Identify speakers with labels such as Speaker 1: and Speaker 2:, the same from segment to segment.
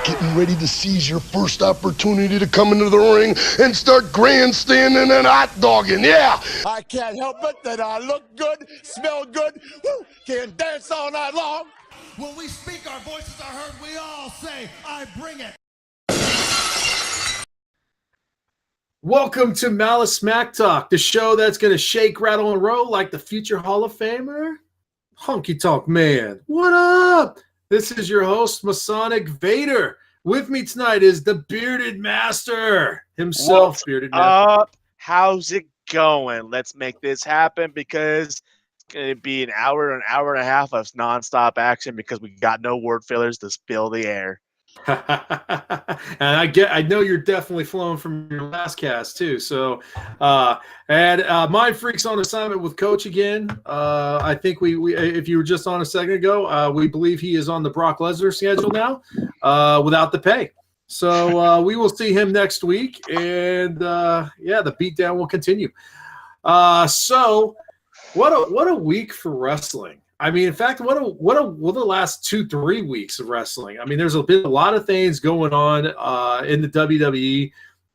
Speaker 1: getting ready to seize your first opportunity to come into the ring and start grandstanding and hot dogging, yeah!
Speaker 2: I can't help it that I look good, smell good, can dance all night long.
Speaker 3: When we speak, our voices are heard. We all say, I bring it.
Speaker 4: Welcome to Malice Smack Talk, the show that's going to shake, rattle, and roll like the future Hall of Famer, Honky Tonk Man. What up? This is your host, Masonic Vader. With me tonight is the Bearded Master himself.
Speaker 5: What's
Speaker 4: Bearded Master.
Speaker 5: How's it going? Let's make this happen because it's going to be an hour and a half of nonstop action because we got no word fillers to spill the air.
Speaker 4: And I know you're definitely flowing from your last cast too. So, Mindfreak's on assignment with Coach again. I think we if you were just on a second ago, we believe he is on the Brock Lesnar schedule now, without the pay. So we will see him next week, and the beatdown will continue. So what a week for wrestling. I mean, in fact, what the last 2-3 weeks of wrestling. I mean, there's been a lot of things going on in the WWE,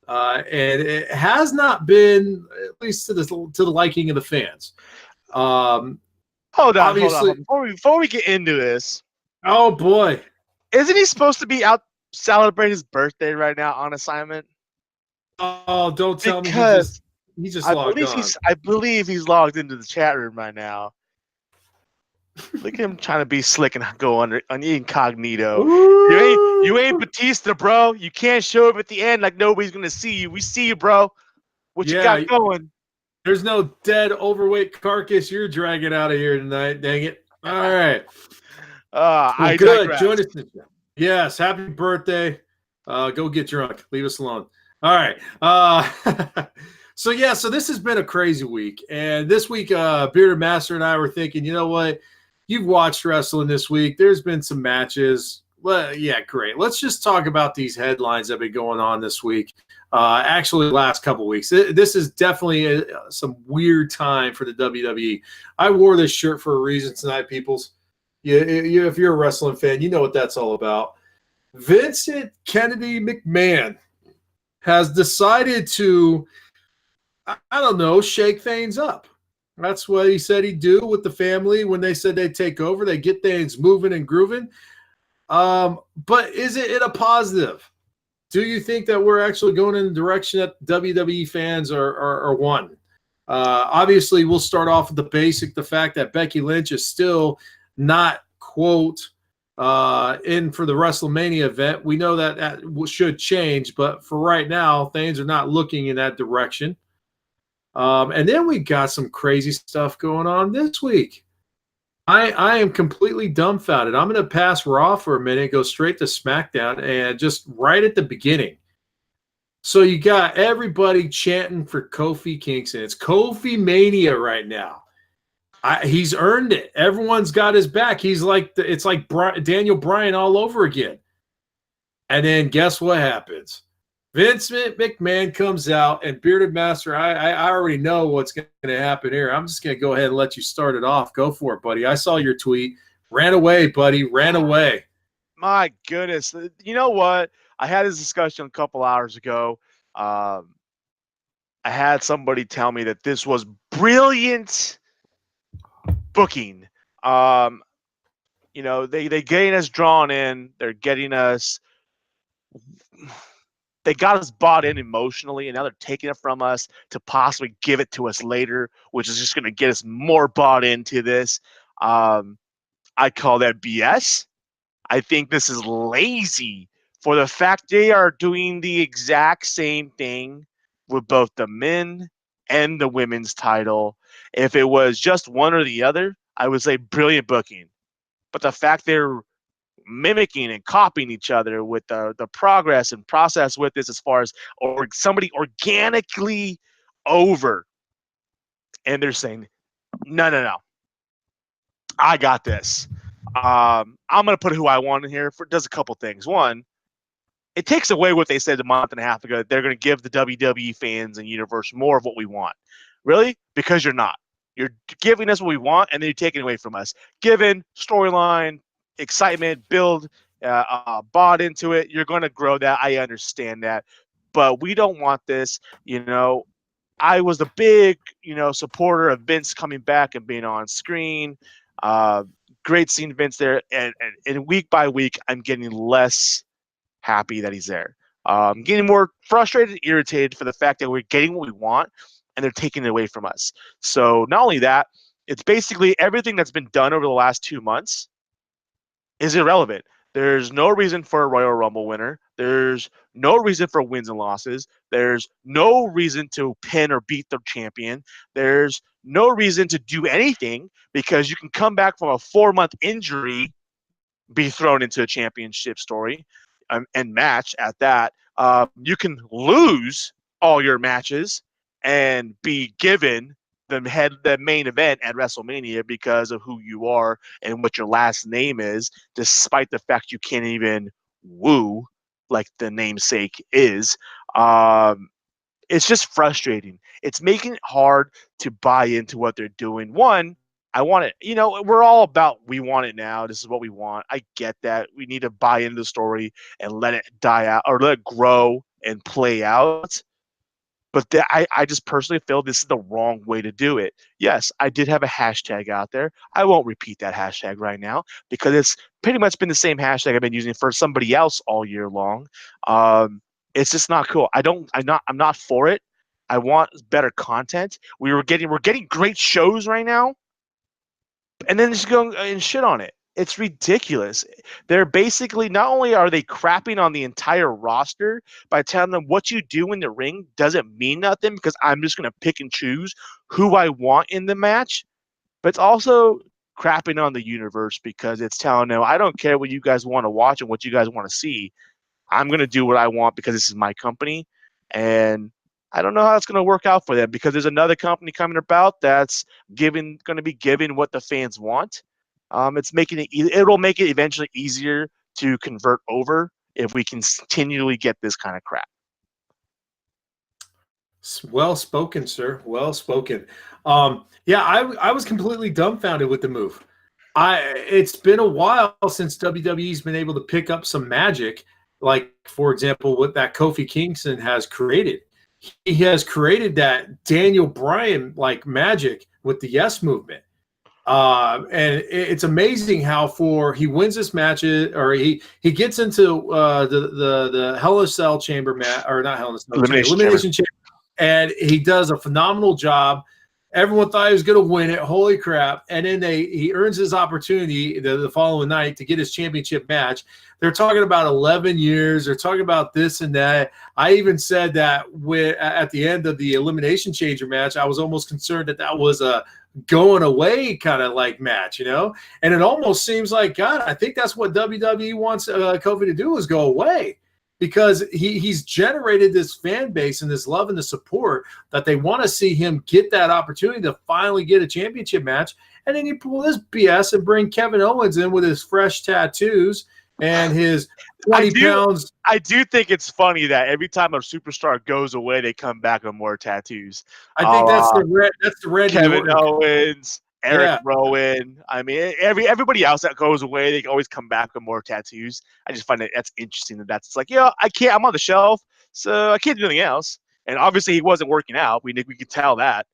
Speaker 4: and it has not been, at least to the liking of the fans.
Speaker 5: Hold on. Before we get into this,
Speaker 4: oh boy,
Speaker 5: isn't he supposed to be out celebrating his birthday right now on assignment?
Speaker 4: Oh, don't tell me he just logged on.
Speaker 5: I believe he's logged into the chat room right now. Look at him trying to be slick and go on incognito. You ain't Batista, bro. You can't show up at the end like nobody's gonna see you. We see you, bro. What you got going?
Speaker 4: There's no dead overweight carcass you're dragging out of here tonight. Dang it! All right.
Speaker 5: I
Speaker 4: good.
Speaker 5: digress.
Speaker 4: Join us. Yes. Happy birthday. Go get drunk. Leave us alone. All right. So this has been a crazy week, and this week, Bearded Master and I were thinking, you know what? You've watched wrestling this week. There's been some matches. Well, yeah, great. Let's just talk about these headlines that have been going on this week. Actually, the last couple weeks. This is definitely some weird time for the WWE. I wore this shirt for a reason tonight, peoples. If you're a wrestling fan, you know what that's all about. Vincent Kennedy McMahon has decided to, I don't know, shake things up. That's what he said he'd do with the family when they said they'd take over. They get things moving and grooving. But is it a positive? Do you think that we're actually going in the direction that WWE fans are wanting? Obviously, we'll start off with the fact that Becky Lynch is still not, quote, in for the WrestleMania event. We know that should change, but for right now, things are not looking in that direction. And then we got some crazy stuff going on this week. I am completely dumbfounded. I'm going to pass Raw for a minute, go straight to SmackDown, and just right at the beginning. So you got everybody chanting for Kofi Kingston. It's Kofi Mania right now. He's earned it. Everyone's got his back. He's like it's like Daniel Bryan all over again. And then guess what happens? Vincent McMahon comes out, and Bearded Master, I already know what's going to happen here. I'm just going to go ahead and let you start it off. Go for it, buddy. I saw your tweet. Ran away, buddy. Ran away.
Speaker 5: My goodness. You know what? I had this discussion a couple hours ago. I had somebody tell me that this was brilliant booking. They getting us drawn in. They're getting us... They got us bought in emotionally, and now they're taking it from us to possibly give it to us later, which is just going to get us more bought into this. I call that BS. I think this is lazy for the fact they are doing the exact same thing with both the men and the women's title. If it was just one or the other, I would say brilliant booking. But the fact they're mimicking and copying each other with the progress and process with this, as far as somebody organically over, and they're saying no, I got this. I'm gonna put who I want in here. Does a couple things. One, it takes away what they said a month and a half ago, that they're going to give the WWE fans and universe more of what we want. Really? Because you're not. You're giving us what we want, and then you're taking away from us. Given storyline, excitement, build, bought into it. You're going to grow that. I understand that. But we don't want this. I was a big, supporter of Vince coming back and being on screen. Great seeing Vince there. And week by week, I'm getting less happy that he's there. I'm getting more frustrated, irritated for the fact that we're getting what we want and they're taking it away from us. So not only that, it's basically everything that's been done over the last 2 months is irrelevant. There's no reason for a Royal Rumble winner. There's no reason for wins and losses. There's no reason to pin or beat the champion. There's no reason to do anything because you can come back from a 4-month injury, be thrown into a championship story and match at that. You can lose all your matches and be given the main event at WrestleMania because of who you are and what your last name is, despite the fact you can't even woo like the namesake is. It's just frustrating. It's making it hard to buy into what they're doing. One, I want it. We're all about we want it now. This is what we want. I get that. We need to buy into the story and let it die out or let it grow and play out. But I just personally feel this is the wrong way to do it. Yes, I did have a hashtag out there. I won't repeat that hashtag right now because it's pretty much been the same hashtag I've been using for somebody else all year long. It's just not cool. I'm not for it. I want better content. We're getting great shows right now, and then just go and shit on it. It's ridiculous. They're basically, not only are they crapping on the entire roster by telling them what you do in the ring doesn't mean nothing because I'm just going to pick and choose who I want in the match, but it's also crapping on the universe because it's telling them, I don't care what you guys want to watch and what you guys want to see. I'm going to do what I want because this is my company. And I don't know how it's going to work out for them because there's another company coming about that's going to be giving what the fans want. It'll make it eventually easier to convert over if we can continually get this kind of crap.
Speaker 4: Well spoken, sir. Well spoken. I was completely dumbfounded with the move. It's been a while since WWE's been able to pick up some magic, like, for example, what that Kofi Kingston has created. He has created that Daniel Bryan like magic with the Yes Movement. And it's amazing how he wins this match, or he gets into the Hell in a Cell chamber match, or not Hell in a Cell, Elimination Chamber, and he does a phenomenal job. Everyone thought he was going to win it. Holy crap. And then he earns his opportunity the following night to get his championship match. They're talking about 11 years. They're talking about this and that. I even said that at the end of the Elimination Chamber match, I was almost concerned that was a going away kind of like match, And it almost seems like, God, I think that's what WWE wants Kofi to do, is go away. Because he's generated this fan base and this love and the support that they want to see him get that opportunity to finally get a championship match. And then you pull this BS and bring Kevin Owens in with his fresh tattoos and his 20 pounds.
Speaker 5: I do think it's funny that every time a superstar goes away, they come back with more tattoos.
Speaker 4: I think that's the red.
Speaker 5: Kevin Owens, Eric Rowan. I mean, everybody else that goes away, they always come back with more tattoos. I just find that's interesting. It's like, I can't. I'm on the shelf, so I can't do anything else. And obviously, he wasn't working out. We could tell that.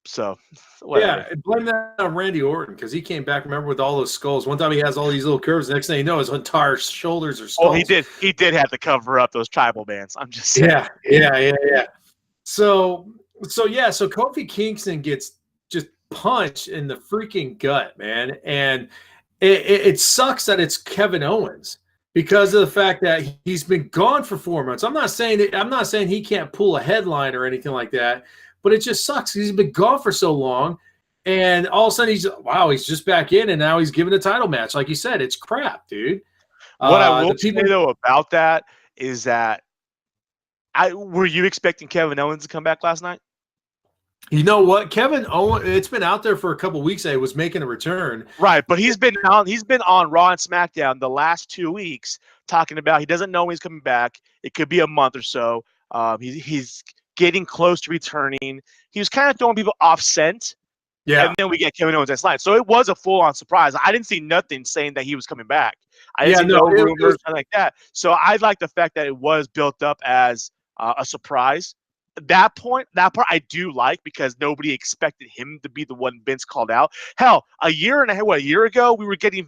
Speaker 5: So whatever.
Speaker 4: Yeah, blame that on Randy Orton because he came back. Remember, with all those skulls. One time he has all these little curves. The next thing you know, his entire shoulders are skulls.
Speaker 5: Oh, he did. He did have to cover up those tribal bands. I'm just saying.
Speaker 4: Yeah. So Kofi Kingston gets just punched in the freaking gut, man. And it sucks that it's Kevin Owens because of the fact that he's been gone for 4 months. I'm not saying he can't pull a headline or anything like that, but it just sucks. He's been gone for so long. And all of a sudden he's just back in, and now he's giving a title match. Like you said, it's crap, dude.
Speaker 5: What I will say though about that is that were you expecting Kevin Owens to come back last night?
Speaker 4: You know what, Kevin Owen? It's been out there for a couple of weeks. I was making a return,
Speaker 5: right? But he's been on Raw and SmackDown the last 2 weeks talking about he doesn't know when he's coming back. It could be a month or so. He's getting close to returning. He was kind of throwing people off scent
Speaker 4: Yeah.
Speaker 5: And then we get Kevin Owens next line. So it was a full-on surprise. I didn't see nothing saying that he was coming back. I didn't see no rumors, nothing like that. So I like the fact that it was built up as a surprise. That part I do like, because nobody expected him to be the one Vince called out. Hell, a year ago, we were getting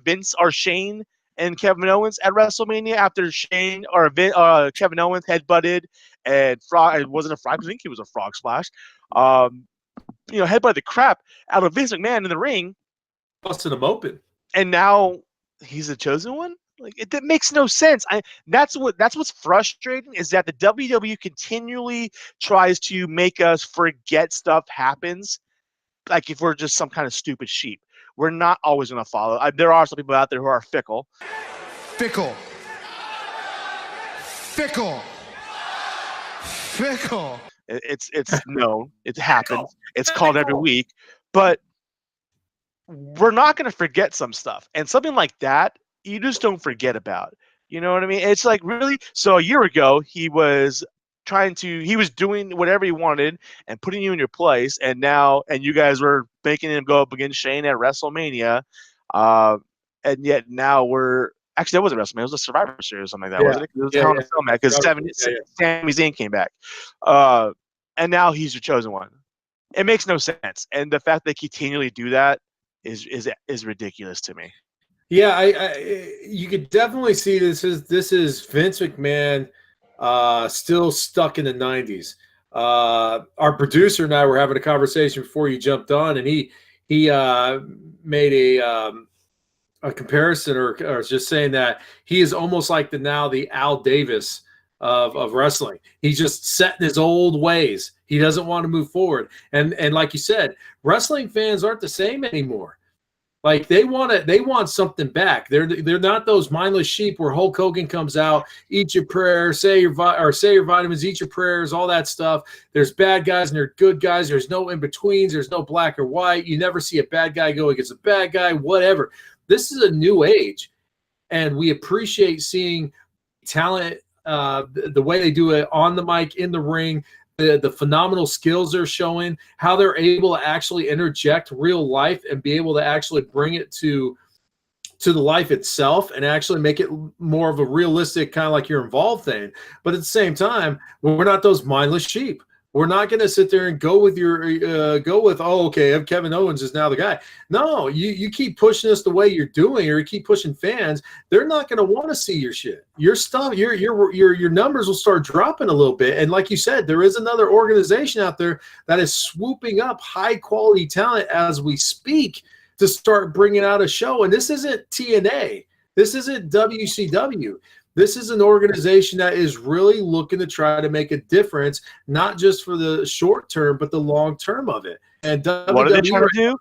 Speaker 5: Shane and Kevin Owens at WrestleMania after Kevin Owens headbutted and it wasn't a frog. I think he was a frog splash. Headbutted the crap out of Vince McMahon in the ring,
Speaker 4: busted him open,
Speaker 5: and now he's the chosen one. Like, that makes no sense. That's what's frustrating, is that the WWE continually tries to make us forget stuff happens. Like, if we're just some kind of stupid sheep, we're not always going to follow. There are some people out there who are fickle.
Speaker 3: Fickle.
Speaker 5: It's known. It happens. It's called every week. But we're not going to forget some stuff. And something like that, you just don't forget about. You know what I mean? It's like, really? So a year ago, he was doing whatever he wanted and putting you in your place. And you guys were making him go up against Shane at WrestleMania. And yet now actually, that wasn't WrestleMania. It was a Survivor Series or something like that, wasn't it? It was Hell in a Cell match, because Sami Zayn came back. And now he's your chosen one. It makes no sense. And the fact they continually do that is ridiculous to me.
Speaker 4: Yeah, you could definitely see this is Vince McMahon still stuck in the 90s. Our producer and I were having a conversation before you jumped on, and he made a comparison or just saying that he is almost like the Al Davis of wrestling. He's just set in his old ways. He doesn't want to move forward. And like you said, wrestling fans aren't the same anymore. Like, they want something back. They're not those mindless sheep where Hulk Hogan comes out, eat your prayers, say your vitamins, eat your prayers, all that stuff. There's bad guys and there's good guys. There's no in betweens. There's no black or white. You never see a bad guy go against a bad guy. Whatever. This is a new age, and we appreciate seeing talent the way they do it on the mic, in the ring. The phenomenal skills they're showing, how they're able to actually interject real life and be able to actually bring it to the life itself and actually make it more of a realistic kind of like you're involved thing. But at the same time, we're not those mindless sheep. We're not going to sit there and go with Kevin Owens is now the guy. No, you keep pushing us the way you're doing, or you keep pushing fans. They're not going to want to see your shit. Your stuff, your numbers will start dropping a little bit. And like you said, there is another organization out there that is swooping up high quality talent as we speak to start bringing out a show. And this isn't TNA. This isn't WCW. This is an organization that is really looking to try to make a difference, not just for the short term, but the long term of it. And
Speaker 5: what are they trying to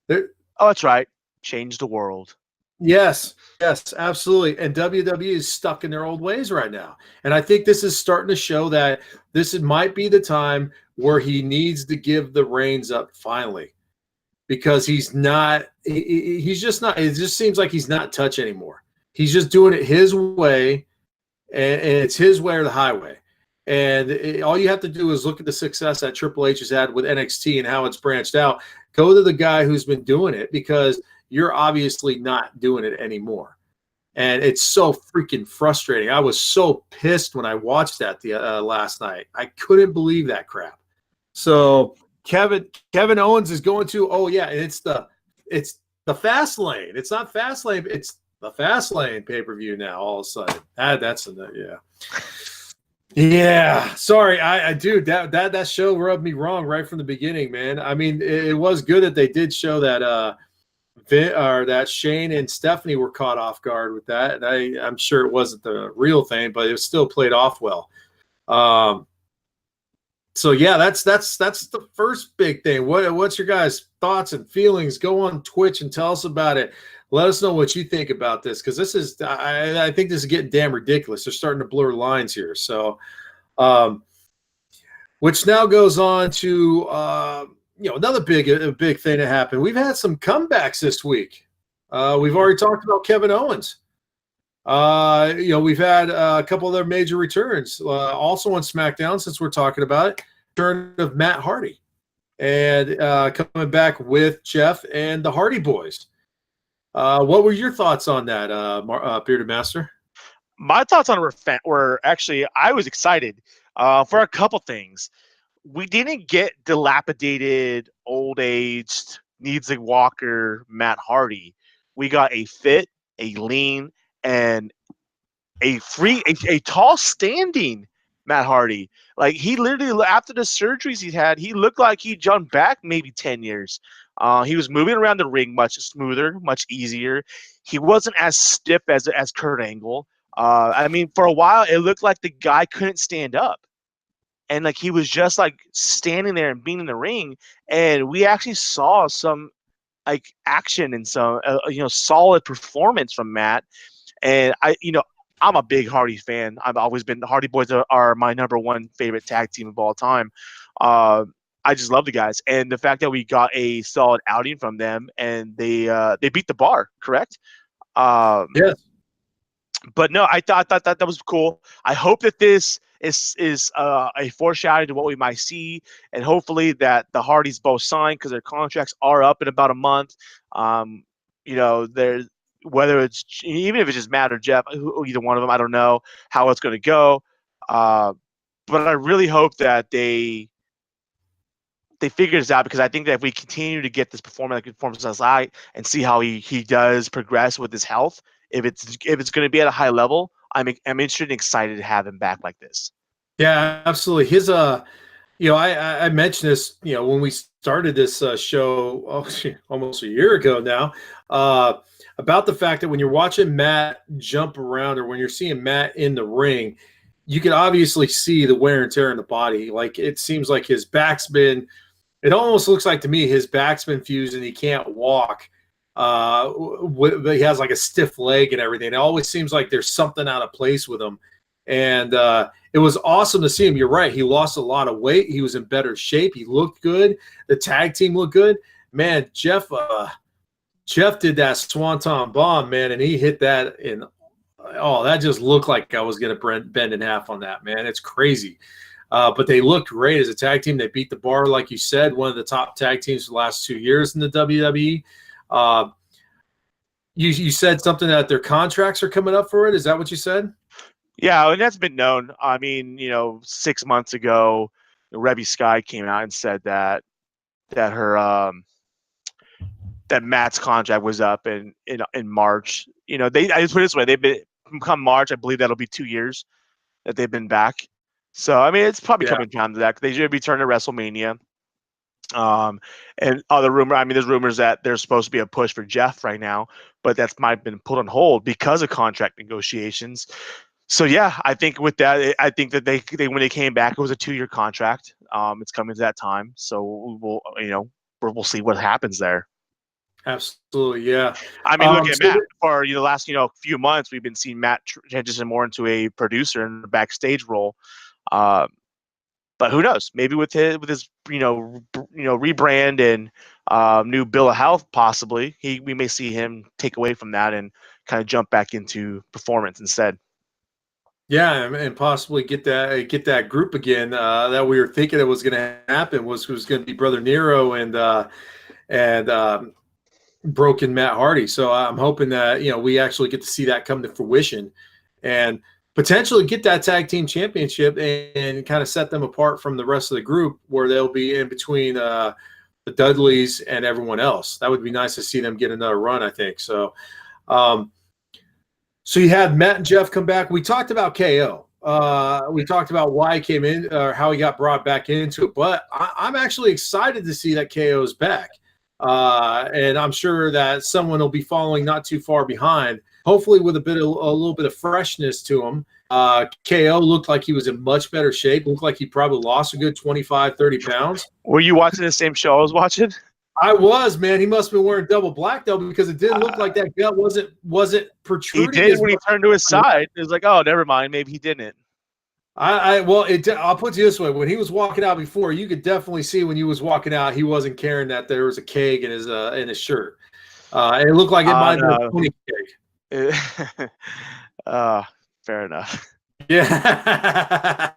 Speaker 5: do? Oh, that's right. Change the world.
Speaker 4: Yes, absolutely. And WWE is stuck in their old ways right now. And I think this is starting to show that this might be the time where he needs to give the reins up finally, because he's just not, it just seems like he's not touch anymore. He's just doing it his way, and it's his way or the highway. And all you have to do is look at the success that Triple H has had with NXT and how it's branched out. Go to the guy who's been doing it, because you're obviously not doing it anymore. And it's so freaking frustrating. I was so pissed when I watched that last night. I couldn't believe that crap. So Kevin Owens is going to, it's the Fast Lane. It's not Fast Lane. It's the Fast Lane pay-per-view now. All of a sudden, yeah. Sorry, that show rubbed me wrong right from the beginning, man. I mean, it was good that they did show that that Shane and Stephanie were caught off guard with that. And I'm sure it wasn't the real thing, but it was still played off well. So yeah, that's the first big thing. What's your guys' thoughts and feelings? Go on Twitch and tell us about it. Let us know what you think about this, because this is I think this is getting damn ridiculous. They're starting to blur lines here. So, which now goes on to another big thing that happened. We've had some comebacks this week. We've already talked about Kevin Owens. We've had a couple other major returns. Also on SmackDown, since we're talking about it, return of Matt Hardy. and coming back with Jeff and the Hardy Boys. What were your thoughts on that, Bearded Master?
Speaker 5: My thoughts on it were actually, I was excited for a couple things. We didn't get dilapidated, old-aged, needs a walker Matt Hardy. We got a fit, a lean, and a tall standing Matt Hardy. Like, he literally, after the surgeries he had, he looked like he jumped back maybe 10 years. He was moving around the ring much smoother, much easier. He wasn't as stiff as Kurt Angle. I mean, for a while, it looked like the guy couldn't stand up. And, like, he was just, like, standing there and being in the ring. And we actually saw some, like, action and some, solid performance from Matt. And, I'm a big Hardy fan. I've always been – the Hardy Boys are my number one favorite tag team of all time. I just love the guys. And the fact that we got a solid outing from them, and they beat the Bar, correct?
Speaker 4: Yes.
Speaker 5: But no, I thought that was cool. I hope that this is a foreshadowing to what we might see, and hopefully that the Hardys both sign, because their contracts are up in about a month. There's whether it's, even if it's just Matt or Jeff, either one of them, I don't know how it's going to go. But I really hope that they figure this out, because I think that if we continue to get this performance outside and see how he does progress with his health, if it's going to be at a high level, I'm interested and excited to have him back like this.
Speaker 4: Yeah, absolutely. His I mentioned this, when we started this show almost a year ago now, about the fact that when you're watching Matt jump around, or when you're seeing Matt in the ring, you can obviously see the wear and tear in the body. Like, it seems like his back's been – it almost looks like to me his back's been fused and he can't walk. He has like a stiff leg and everything. It always seems like there's something out of place with him. And it was awesome to see him. You're right. He lost a lot of weight. He was in better shape. He looked good. The tag team looked good. Man, Jeff did that Swanton bomb, man, and he hit that in – that just looked like I was going to bend in half on that, man. It's crazy. But they looked great as a tag team. They beat the Bar, like you said, one of the top tag teams for the last 2 years in the WWE. You said something that their contracts are coming up for it. Is that what you said? Yeah,
Speaker 5: and that's been known. I mean, 6 months ago, Rebby Sky came out and said that her that Matt's contract was up in March. I just put it this way: they've been come March. I believe that'll be 2 years that they've been back. So I mean, it's probably coming down to that. They should be turning to WrestleMania. And other rumor. I mean, there's rumors that there's supposed to be a push for Jeff right now, but that's might have been put on hold because of contract negotiations. So yeah, I think with that, I think that they when they came back, it was a 2-year contract. It's coming to that time, so we'll see what happens there.
Speaker 4: Absolutely, yeah.
Speaker 5: I mean, look at Matt. For the last few months, we've been seeing Matt transition more into a producer in the backstage role. But who knows? Maybe with his rebrand and new bill of health, possibly we may see him take away from that and kind of jump back into performance instead.
Speaker 4: Yeah, and possibly get that group again that we were thinking it was going to happen was going to be Brother Nero and Broken Matt Hardy. So I'm hoping that we actually get to see that come to fruition and potentially get that tag team championship and kind of set them apart from the rest of the group, where they'll be in between the Dudleys and everyone else. That would be nice to see them get another run, I think. So, so you had Matt and Jeff come back. We talked about KO. We talked about why he came in or how he got brought back into it. But I'm actually excited to see that KO is back. And I'm sure that someone will be following not too far behind, hopefully with a little bit of freshness to him. KO looked like he was in much better shape. Looked like he probably lost a good 25, 30 pounds.
Speaker 5: Were you watching the same show I was watching?
Speaker 4: I was, man. He must have been wearing double black, though, because it didn't look like that gut wasn't protruding.
Speaker 5: He did when he turned to his side. It was like, oh, never mind. Maybe he didn't.
Speaker 4: I'll put it this way: when he was walking out before, you could definitely see when he was walking out, he wasn't carrying that there was a keg in his shirt. And it looked like it might have been a pony keg.
Speaker 5: Fair enough.
Speaker 4: Yeah.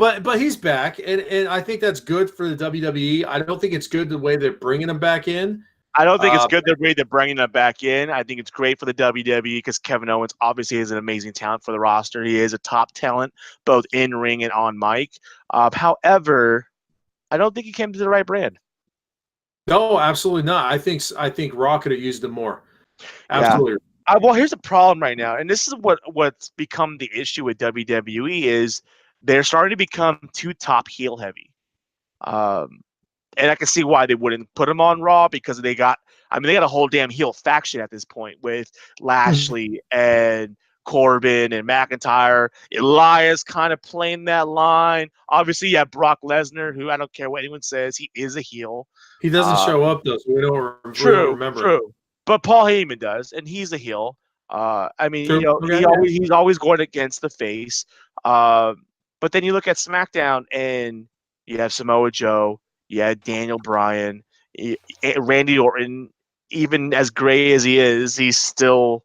Speaker 4: But he's back, and I think that's good for the WWE. I don't think it's good the way they're bringing him back in.
Speaker 5: I don't think it's good the way they're bringing him back in. I think it's great for the WWE because Kevin Owens obviously is an amazing talent for the roster. He is a top talent, both in ring and on mic. However, I don't think he came to the right brand.
Speaker 4: No, absolutely not. I think Raw could have used him more. Absolutely.
Speaker 5: Yeah. Well, here's the problem right now, and this is what's become the issue with WWE is they're starting to become too top heel heavy. And I can see why they wouldn't put him on Raw because they got a whole damn heel faction at this point with Lashley and Corbin and McIntyre. Elias kind of playing that line. Obviously, you have Brock Lesnar, who I don't care what anyone says, he is a heel.
Speaker 4: He doesn't show up though, so we don't remember.
Speaker 5: True. But Paul Heyman does, and he's a heel. I mean,
Speaker 4: True.
Speaker 5: He's always going against the face. But then you look at SmackDown, and you have Samoa Joe. Yeah, Daniel Bryan, Randy Orton, even as gray as he is, he's more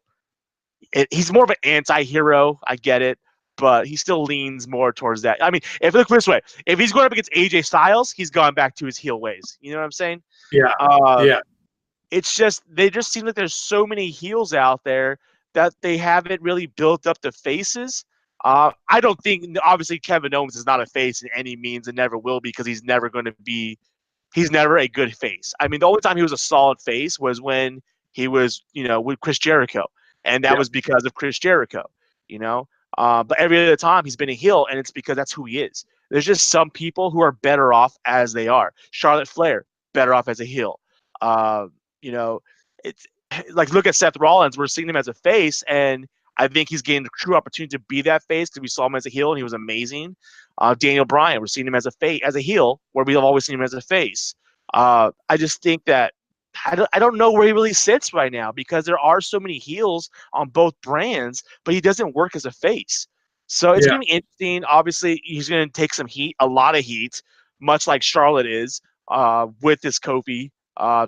Speaker 5: of an anti-hero. I get it, but he still leans more towards that. I mean, if you look this way, if he's going up against AJ Styles, he's gone back to his heel ways. You know what I'm saying?
Speaker 4: Yeah. Yeah.
Speaker 5: It's just they just seem like there's so many heels out there that they haven't really built up the faces. I don't think, obviously, Kevin Owens is not a face in any means and never will be because he's never a good face. I mean, the only time he was a solid face was when he was, with Chris Jericho. And that was because of Chris Jericho, But every other time he's been a heel, and it's because that's who he is. There's just some people who are better off as they are. Charlotte Flair, better off as a heel. It's like, look at Seth Rollins. We're seeing him as a face, and I think he's gained a true opportunity to be that face because we saw him as a heel and he was amazing. Daniel Bryan, we're seeing him as a heel, where we have always seen him as a face. I just think that I don't know where he really sits right now because there are so many heels on both brands, but he doesn't work as a face. So it's going to be interesting. Obviously, he's going to take some heat, a lot of heat, much like Charlotte is with this Kofi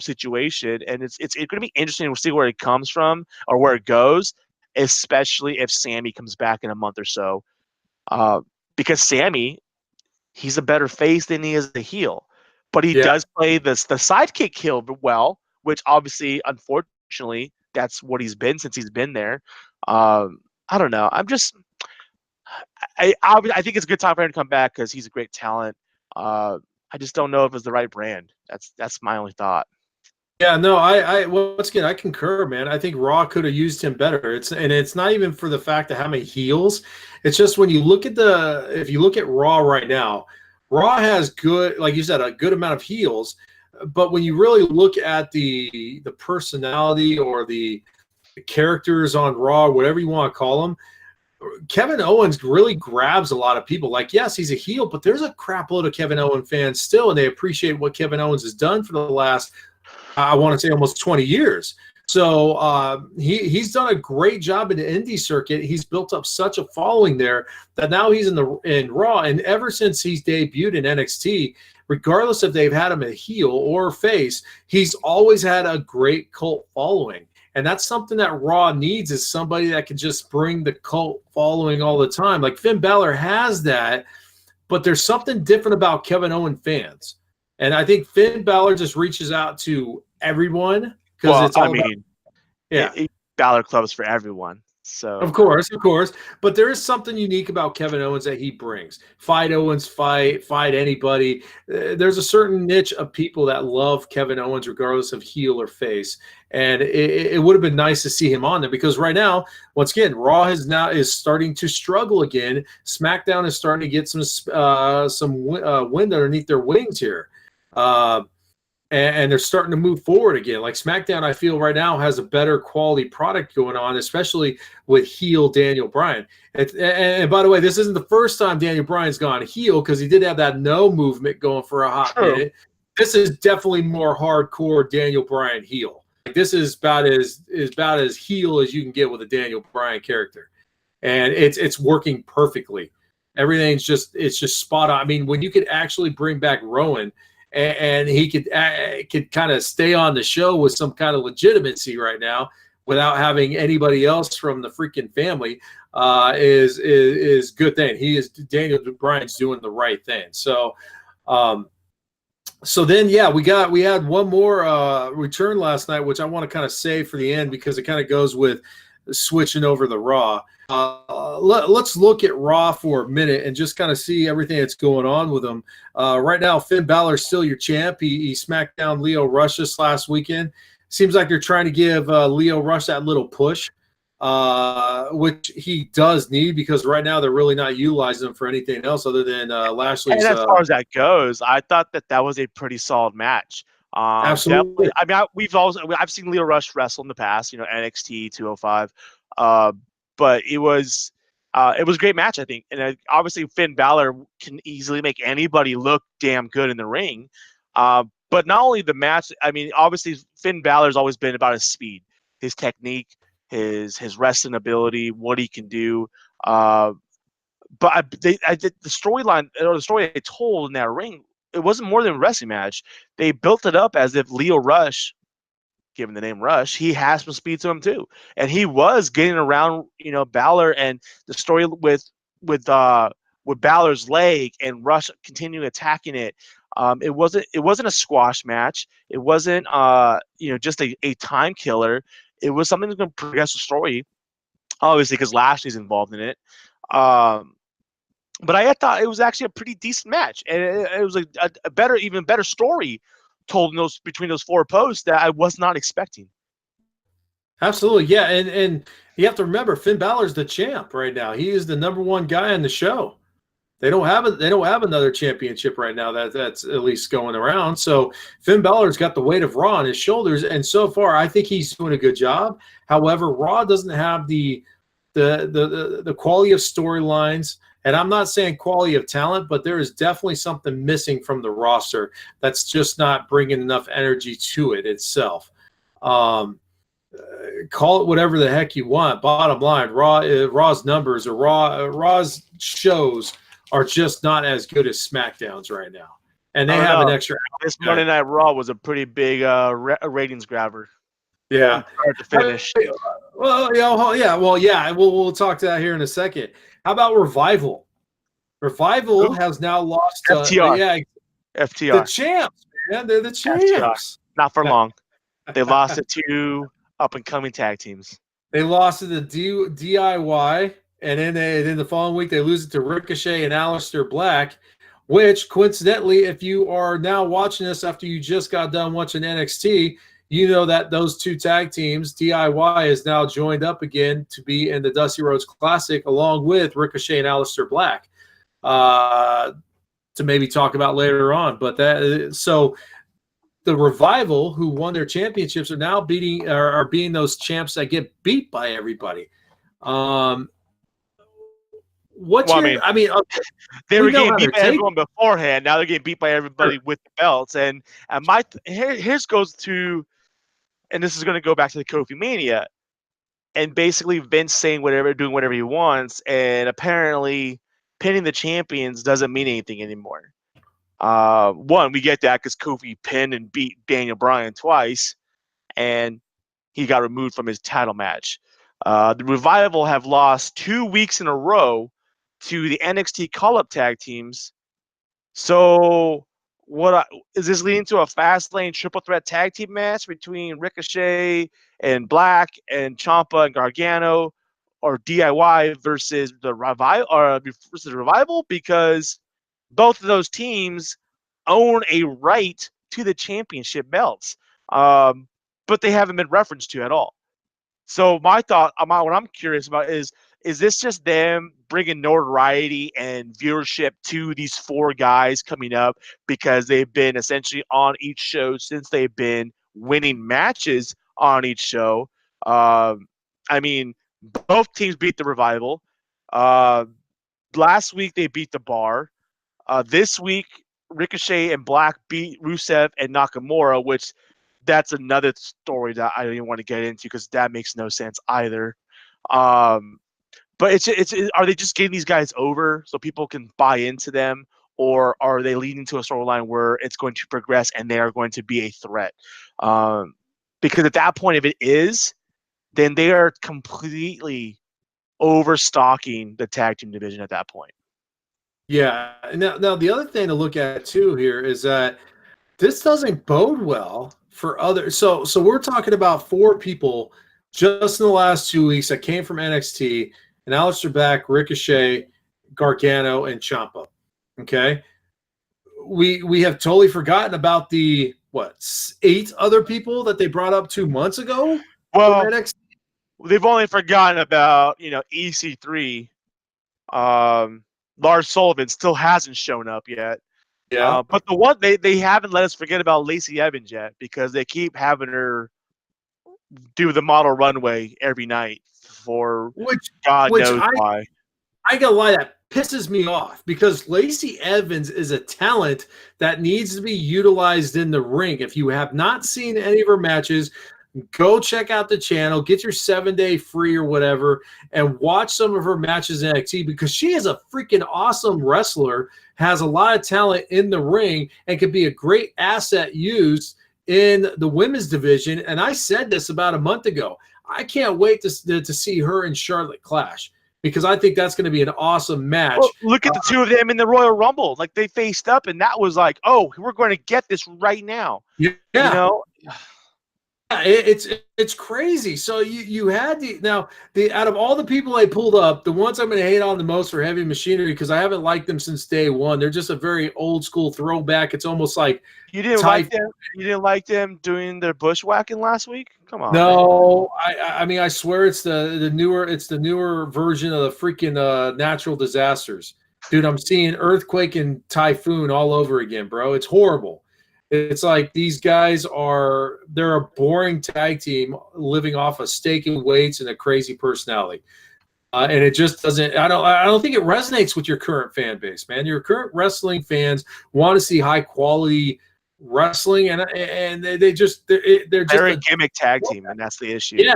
Speaker 5: situation, and it's going to be interesting to see where it comes from or where it goes. Especially if Sammy comes back in a month or so. Because Sammy, he's a better face than he is a heel. But he does play the sidekick heel well, which obviously, unfortunately, that's what he's been since he's been there. I don't know. I think it's a good time for him to come back because he's a great talent. I just don't know if it's the right brand. That's my only thought.
Speaker 4: Yeah, no, once again, I concur, man. I think Raw could have used him better. It's not even for the fact of how many heels. It's just when you look at if you look at Raw right now, Raw has good, like you said, a good amount of heels. But when you really look at the personality or the characters on Raw, whatever you want to call them, Kevin Owens really grabs a lot of people. Like, yes, he's a heel, but there's a crap load of Kevin Owens fans still, and they appreciate what Kevin Owens has done for the last, I want to say, almost 20 years. So he's done a great job in the indie circuit. He's built up such a following there that now he's in Raw. And ever since he's debuted in NXT, regardless if they've had him a heel or face, he's always had a great cult following. And that's something that Raw needs, is somebody that can just bring the cult following all the time. Like Finn Balor has that, but there's something different about Kevin Owen fans. And I think Finn Balor just reaches out to everyone. Balor
Speaker 5: Club's for everyone. So
Speaker 4: of course. But there is something unique about Kevin Owens that he brings. Fight Owens, fight anybody. There's a certain niche of people that love Kevin Owens regardless of heel or face. And it would have been nice to see him on there, because right now, once again, Raw is starting to struggle again. SmackDown is starting to get some wind underneath their wings here. And they're starting to move forward again. Like SmackDown, I feel right now has a better quality product going on, especially with heel Daniel Bryan. And by the way, this isn't the first time Daniel Bryan's gone heel, because he did have that no movement going for a hot minute. This is definitely more hardcore Daniel Bryan heel. Like, this is about as heel as you can get with a Daniel Bryan character, and it's working perfectly. Everything's just spot on. I mean, when you could actually bring back Rowan, and he could kind of stay on the show with some kind of legitimacy right now. without having anybody else from the freaking family is good thing. Daniel Bryan's doing the right thing. So so then, yeah, we had one more return last night, which I want to kind of save for the end because it kind of goes with switching over the Raw. Let's look at Raw for a minute and just kind of see everything that's going on with them. Right now, Finn Balor's still your champ. He smacked down Lio Rush this last weekend. Seems like they're trying to give Lio Rush that little push, which he does need because right now they're really not utilizing him for anything else other than Lashley's.
Speaker 5: And as far as that goes, I thought that was a pretty solid match.
Speaker 4: Absolutely.
Speaker 5: I mean, I've seen Lio Rush wrestle in the past, NXT 205, but it was a great match, I think. And obviously, Finn Balor can easily make anybody look damn good in the ring. But not only the match, I mean, obviously, Finn Balor's always been about his speed, his technique, his wrestling ability, what he can do. But the storyline or the story they told in that ring, it wasn't more than a wrestling match. They built it up as if Lio Rush, given the name Rush, he has some speed to him too, and he was getting around, Balor, and the story with Balor's leg and Rush continuing attacking it. It wasn't a squash match. It wasn't just a time killer. It was something that's going to progress the story, obviously because Lashley's involved in it. But I thought it was actually a pretty decent match, and it was a even better story told between those four posts that I was not expecting.
Speaker 4: Absolutely, yeah, and you have to remember Finn Balor's the champ right now. He is the number one guy on the show. They don't have another championship right now that's at least going around. So Finn Balor's got the weight of Raw on his shoulders, and so far I think he's doing a good job. However, Raw doesn't have the quality of storylines. And I'm not saying quality of talent, but there is definitely something missing from the roster that's just not bringing enough energy to it itself. Call it whatever the heck you want. Bottom line, Raw's numbers or Raw's shows are just not as good as SmackDown's right now. And they have an extra.
Speaker 5: This Monday Night Raw was a pretty big ratings grabber.
Speaker 4: Yeah.
Speaker 5: Start to finish.
Speaker 4: Well, yeah. We'll talk to that here in a second. How about Revival? Revival has now lost
Speaker 5: FTR.
Speaker 4: The champs, man. They're the champs.
Speaker 5: FTR. Not for long. They lost it to up-and-coming tag teams.
Speaker 4: They lost it to DIY, and then the following week they lose it to Ricochet and Aleister Black, which coincidentally, if you are now watching this after you just got done watching NXT, you know that those two tag teams, DIY, is now joined up again to be in the Dusty Rhodes Classic along with Ricochet and Aleister Black to maybe talk about later on. But so the Revival, who won their championships, are now being those champs that get beat by everybody. They were
Speaker 5: getting beat by everyone beforehand. Now they're getting beat by everybody with the belts. And here's goes to, and this is going to go back to the Kofi Mania, and basically Vince doing whatever he wants, and apparently pinning the champions doesn't mean anything anymore. One, we get that because Kofi pinned and beat Daniel Bryan twice, and he got removed from his title match. The Revival have lost 2 weeks in a row to the NXT call-up tag teams. So is this leading to a fast-lane triple threat tag team match between Ricochet and Black and Ciampa and Gargano, or DIY versus the Revival? Because both of those teams own a right to the championship belts, but they haven't been referenced to at all. So my thought, what I'm curious about is this just them bringing notoriety and viewership to these four guys coming up because they've been essentially on each show since they've been winning matches on each show? I mean, both teams beat the Revival. Last week they beat the Bar. This week, Ricochet and Black beat Rusev and Nakamura, which that's another story that I don't even want to get into because that makes no sense either. But are they just getting these guys over so people can buy into them, or are they leading to a storyline where it's going to progress and they are going to be a threat? Because at that point, if it is, then they are completely overstocking the tag team division at that point.
Speaker 4: Yeah. Now the other thing to look at too here is that this doesn't bode well for others. So we're talking about 4 people just in the last 2 weeks that came from NXT, and Aleister Black, Ricochet, Gargano, and Ciampa. Okay. We have totally forgotten about the 8 other people that they brought up 2 months ago.
Speaker 5: Well,
Speaker 4: from NXT?
Speaker 5: they've only forgotten about, EC3. Lars Sullivan still hasn't shown up yet.
Speaker 4: Yeah.
Speaker 5: But the one they haven't let us forget about Lacey Evans yet, because they keep having her do the model runway every night for God knows why.
Speaker 4: I gotta lie, that pisses me off, because Lacey Evans is a talent that needs to be utilized in the ring. If you have not seen any of her matches, go check out the channel, get your 7-day free or whatever, and watch some of her matches in NXT, because she is a freaking awesome wrestler, has a lot of talent in the ring, and could be a great asset used in the women's division. And I said this about a month ago. I can't wait to see her and Charlotte clash, because I think that's going to be an awesome match.
Speaker 5: Well, look at the two of them in the Royal Rumble. Like, they faced up, and that was like, oh, we're going to get this right now.
Speaker 4: Yeah.
Speaker 5: You know?
Speaker 4: It's crazy. So you had out of all the people I pulled up, the ones I'm going to hate on the most are Heavy Machinery, because I haven't liked them since day one. They're just a very old school throwback. It's almost like
Speaker 5: you didn't like them. You didn't like them doing their bushwhacking last week. Come on.
Speaker 4: No, I mean, I swear it's the newer version of the freaking natural disasters, dude. I'm seeing earthquake and typhoon all over again, bro. It's horrible. It's like these guys they're a boring tag team living off of steak and weights and a crazy personality. And it just doesn't, I don't think it resonates with your current fan base, man. Your current wrestling fans want to see high quality wrestling, and they're just
Speaker 5: a gimmick tag team, and that's the issue.
Speaker 4: Yeah,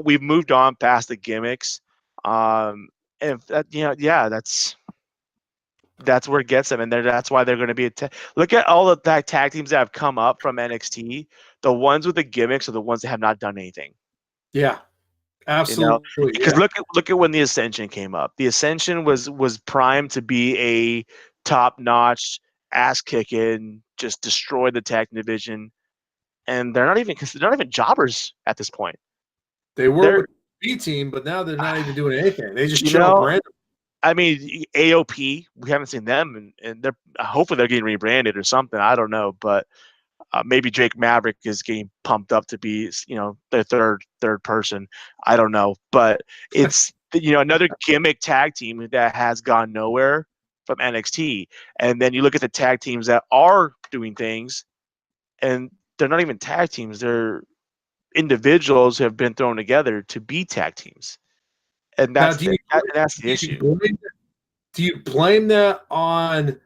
Speaker 5: we've moved on past the gimmicks. And that's where it gets them, and that's why they're going to be look at all of the tag teams that have come up from NXT. The ones with the gimmicks are the ones that have not done anything.
Speaker 4: Yeah, absolutely.
Speaker 5: Because look at when the Ascension came up. The Ascension was primed to be a top-notch, ass-kicking, just destroy the tag division, and they're not even jobbers at this point.
Speaker 4: They were with the B team, but now they're not even doing anything. They just show up random.
Speaker 5: I mean, AOP, we haven't seen them, and they're hopefully they're getting rebranded or something. I don't know, but maybe Drake Maverick is getting pumped up to be, their third person. I don't know, but it's another gimmick tag team that has gone nowhere from NXT. And then you look at the tag teams that are doing things, and they're not even tag teams; they're individuals who have been thrown together to be tag teams. And that's the issue.
Speaker 4: Do you blame that on?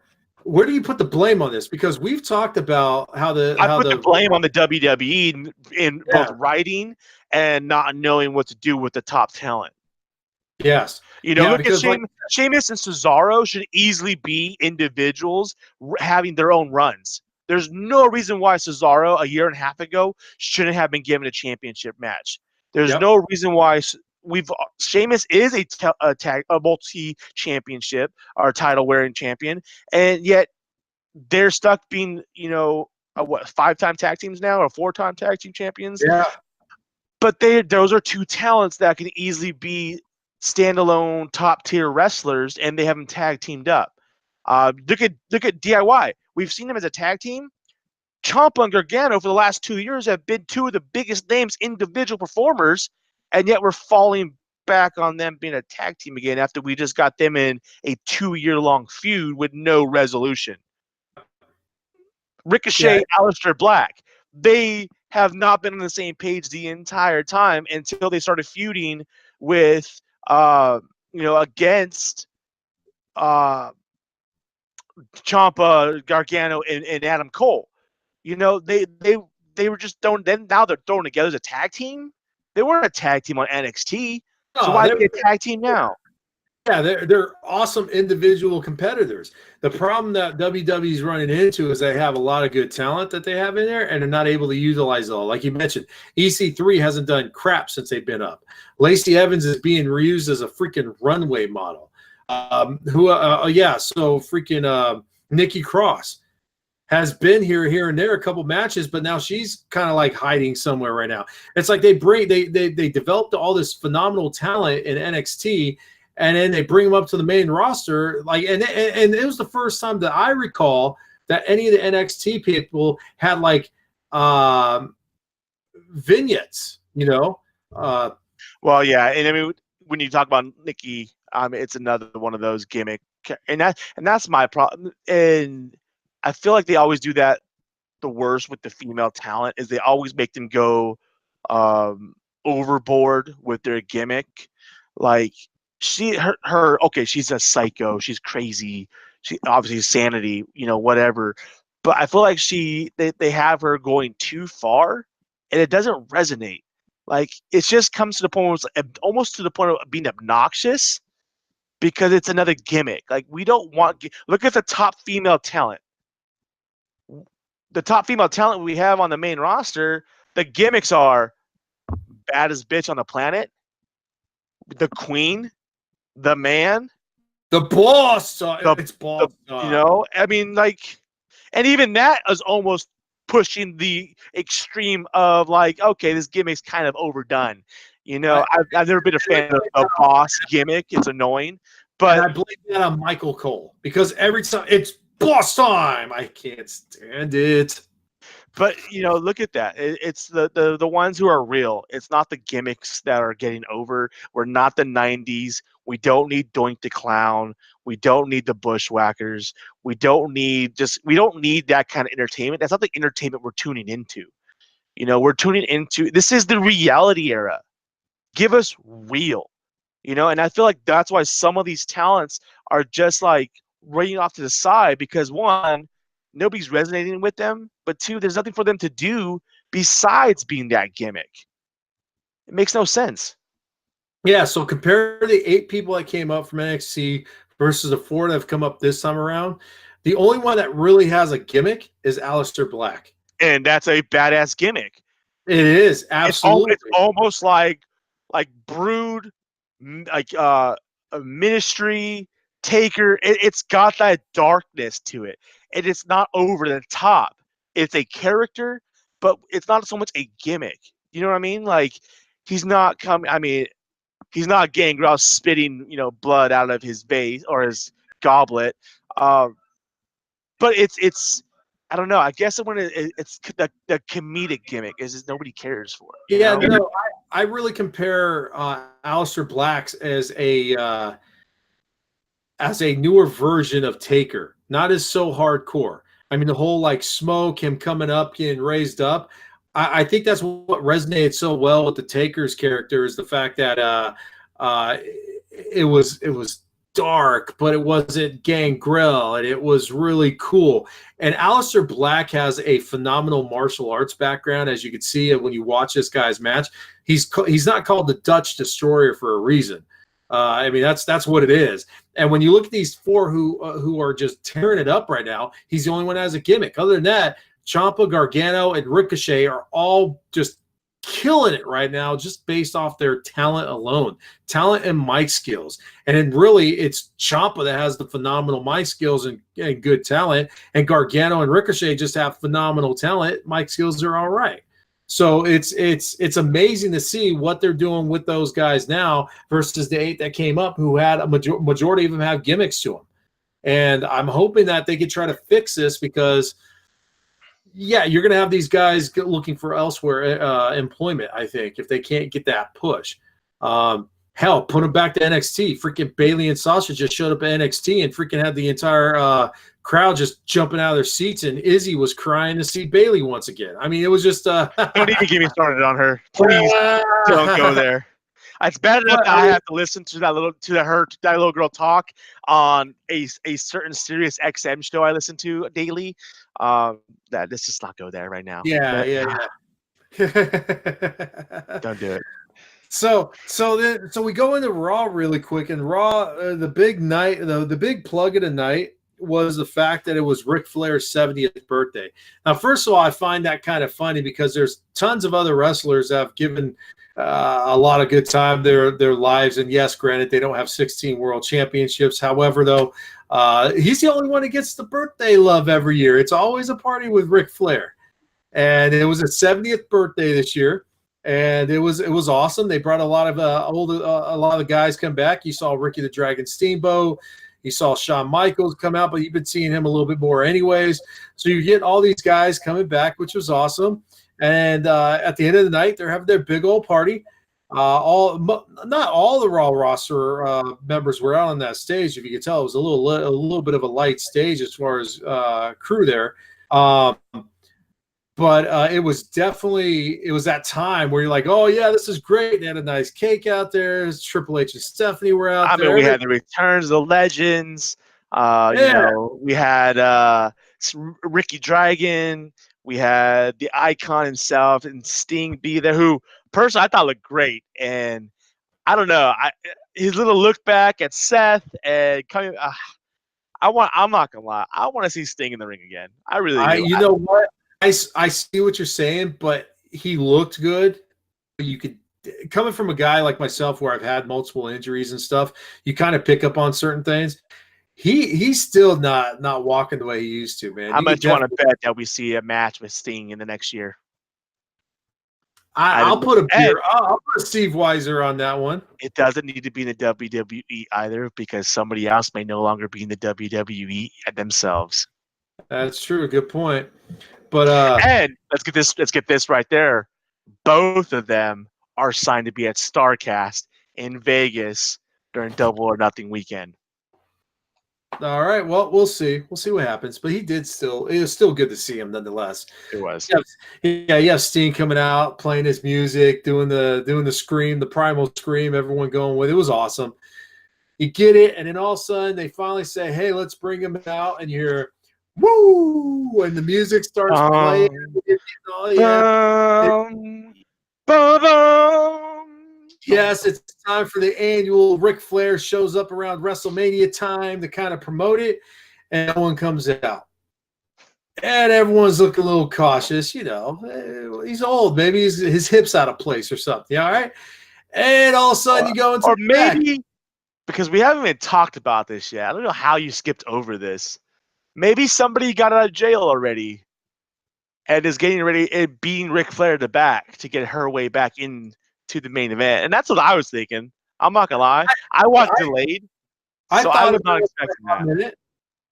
Speaker 4: Where do you put the blame on this? Because we've talked about how
Speaker 5: I put the blame on the WWE in both writing and not knowing what to do with the top talent.
Speaker 4: Yes.
Speaker 5: Look at Sheamus and Cesaro should easily be individuals having their own runs. There's no reason why Cesaro a year and a half ago shouldn't have been given a championship match. There's no reason why. Sheamus is a multi-championship or title-wearing champion, and yet they're stuck being, 5-time tag teams now or 4-time tag team champions.
Speaker 4: Yeah. But
Speaker 5: those are two talents that can easily be standalone top-tier wrestlers, and they haven't tag teamed up. Look at DIY. We've seen them as a tag team. Ciampa and Gargano for the last 2 years have been two of the biggest names individual performers. And yet we're falling back on them being a tag team again after we just got them in a 2-year-long feud with no resolution. Ricochet, Aleister Black, they have not been on the same page the entire time until they started feuding with, against Ciampa, Gargano, and Adam Cole. They were just thrown. Then now they're thrown together as a tag team. They weren't a tag team on NXT, so why are they a tag team now?
Speaker 4: Yeah, they're awesome individual competitors. The problem that WWE is running into is they have a lot of good talent that they have in there, and they're not able to utilize it all. Like you mentioned, EC3 hasn't done crap since they've been up. Lacey Evans is being reused as a freaking runway model. So freaking Nikki Cross has been here and there a couple matches, but now she's kind of like hiding somewhere right now. It's like they developed all this phenomenal talent in NXT, and then they bring them up to the main roster. Like, and it was the first time that I recall that any of the NXT people had like vignettes, you know.
Speaker 5: Well, yeah, and I mean when you talk about Nikki, it's another one of those gimmick, and that's my problem. And I feel like they always do that the worst with the female talent is they always make them go overboard with their gimmick. Like okay, she's a psycho, she's crazy, she obviously sanity, whatever. But I feel like they have her going too far, and it doesn't resonate. Like it just comes to the point where it's almost to the point of being obnoxious because it's another gimmick. Like we don't want. Look at the top female talent. The top female talent we have on the main roster, the gimmicks are baddest bitch on the planet, the queen, the man,
Speaker 4: the boss. It's boss.
Speaker 5: I mean, like, and even that is almost pushing the extreme of like, okay, this gimmick's kind of overdone. I've never been a fan of a boss gimmick. It's annoying, but
Speaker 4: I blame that on Michael Cole because every time it's boss time, I can't stand it.
Speaker 5: But look at that. It's the ones who are real. It's not the gimmicks that are getting over. We're not the 90s. We don't need Doink the Clown. We don't need the Bushwhackers. We don't need that kind of entertainment. That's not the entertainment we're tuning into. We're tuning into, this is the reality era. Give us real. And I feel like that's why some of these talents are just like running off to the side because one, nobody's resonating with them, but two, there's nothing for them to do besides being that gimmick. It makes no sense.
Speaker 4: Yeah, so compare the 8 people that came up from NXT versus the 4 that have come up this time around. The only one that really has a gimmick is Aleister Black.
Speaker 5: And that's a badass gimmick.
Speaker 4: It is, absolutely.
Speaker 5: It's almost like Brood, like a Ministry, Taker. It's got that darkness to it. And it's not over the top. It's a character, but it's not so much a gimmick. You know what I mean? Like, he's not Gangrel spitting, blood out of his vase or his goblet. But it's I don't know. I guess it's the comedic gimmick is nobody cares for it.
Speaker 4: Yeah, no, I really compare Aleister Black as a newer version of Taker, not as so hardcore. I mean, the whole like smoke, him coming up, getting raised up. I think that's what resonated so well with the Taker's character is the fact that it was dark, but it wasn't Gangrel, and it was really cool. And Aleister Black has a phenomenal martial arts background, as you can see when you watch this guy's match. He's not called the Dutch Destroyer for a reason. I mean, that's what it is. And when you look at these 4 who are just tearing it up right now, he's the only one that has a gimmick. Other than that, Ciampa, Gargano, and Ricochet are all just killing it right now just based off their talent alone, talent and mic skills. And then really it's Ciampa that has the phenomenal mic skills and good talent, and Gargano and Ricochet just have phenomenal talent. Mic skills are all right. So it's amazing to see what they're doing with those guys now versus the 8 that came up who had a majority of them have gimmicks to them. And I'm hoping that they could try to fix this because yeah, you're going to have these guys looking for elsewhere employment, I think, if they can't get that push. Hell, put them back to NXT. Freaking Bailey and Sasha just showed up at NXT and freaking had the entire crowd just jumping out of their seats, and Izzy was crying to see Bailey once again. I mean, it was just
Speaker 5: don't even get me started on her. Please don't go there. It's bad enough that I have to listen to that little girl talk on a certain Sirius XM show I listen to daily. Let's just not go there right now.
Speaker 4: Yeah.
Speaker 5: Don't do it.
Speaker 4: So we go into Raw really quick, and Raw, the big night, the big plug of the night was the fact that it was Ric Flair's 70th birthday. Now, first of all, I find that kind of funny because there's tons of other wrestlers that have given a lot of good time their lives, and yes, granted, they don't have 16 world championships. However, though, he's the only one that gets the birthday love every year. It's always a party with Ric Flair, and it was his 70th birthday this year. And it was awesome. They brought a lot of a lot of guys come back. You saw Ricky the Dragon Steamboat. You saw Shawn Michaels come out, but you've been seeing him a little bit more anyways. So you get all these guys coming back, which was awesome. And at the end of the night, they're having their big old party. Not all the Raw roster members were out on that stage. If you could tell, it was a little bit of a light stage as far as crew there. But it was that time where you're like, oh, yeah, this is great. They had a nice cake out there. Triple H and Stephanie were out there.
Speaker 5: I mean, we had the returns of the legends. You know, we had Ricky Dragon. We had the Icon himself and Sting be there, who personally I thought looked great. And I don't know, his little look back at Seth and coming. I'm not gonna lie, I want to see Sting in the ring again. I really do.
Speaker 4: You know what? I see what you're saying, but he looked good. You could, coming from a guy like myself where I've had multiple injuries and stuff, you kind of pick up on certain things. He's still not walking the way he used to, man.
Speaker 5: How much do you want to bet that we see a match with Sting in the next year?
Speaker 4: I'll put a Steve Weiser on that one.
Speaker 5: It doesn't need to be in the WWE either, because somebody else may no longer be in the WWE themselves.
Speaker 4: That's true. Good point. But
Speaker 5: and let's get this right there. Both of them are signed to be at StarCast in Vegas during Double or Nothing weekend.
Speaker 4: All right. Well, we'll see. We'll see what happens. But it was still good to see him nonetheless.
Speaker 5: It was.
Speaker 4: Yeah, you have Sting coming out, playing his music, doing the scream, the primal scream, everyone going with it. It was awesome. You get it, and then all of a sudden they finally say, hey, let's bring him out, and you hear woo, and the music starts playing. Oh, yeah. Yes, it's time for the annual Ric Flair shows up around WrestleMania time to kind of promote it, and no one comes out. And everyone's looking a little cautious, you know. He's old. Maybe his hip's out of place or something, all right? And all of a sudden you go into the back.
Speaker 5: Because we haven't even talked about this yet. I don't know how you skipped over this. Maybe somebody got out of jail already and is getting ready and beating Ric Flair to the back to get her way back into the main event. And that's what I was thinking. I'm not going to lie. I watched delayed, so I was not expecting that.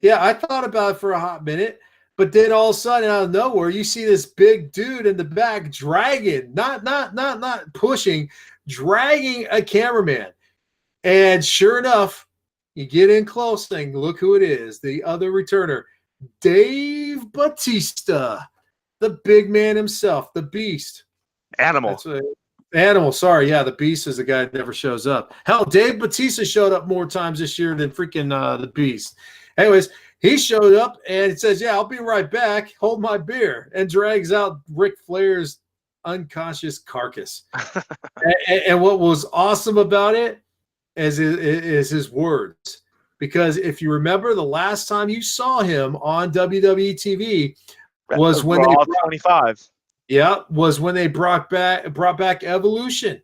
Speaker 4: Yeah, I thought about it for a hot minute, but then all of a sudden out of nowhere, you see this big dude in the back dragging, not pushing, dragging a cameraman. And sure enough, you get in close and look who it is, the other returner, Dave Bautista, the big man himself, the Beast.
Speaker 5: Animal.
Speaker 4: Animal, sorry. Yeah, the Beast is the guy that never shows up. Hell, Dave Bautista showed up more times this year than freaking the Beast. Anyways, he showed up and it says, yeah, I'll be right back. Hold my beer. And drags out Ric Flair's unconscious carcass. and what was awesome about it is his words. Because if you remember, the last time you saw him on WWE TV was when they
Speaker 5: 25.
Speaker 4: Yeah, was when they brought back Evolution,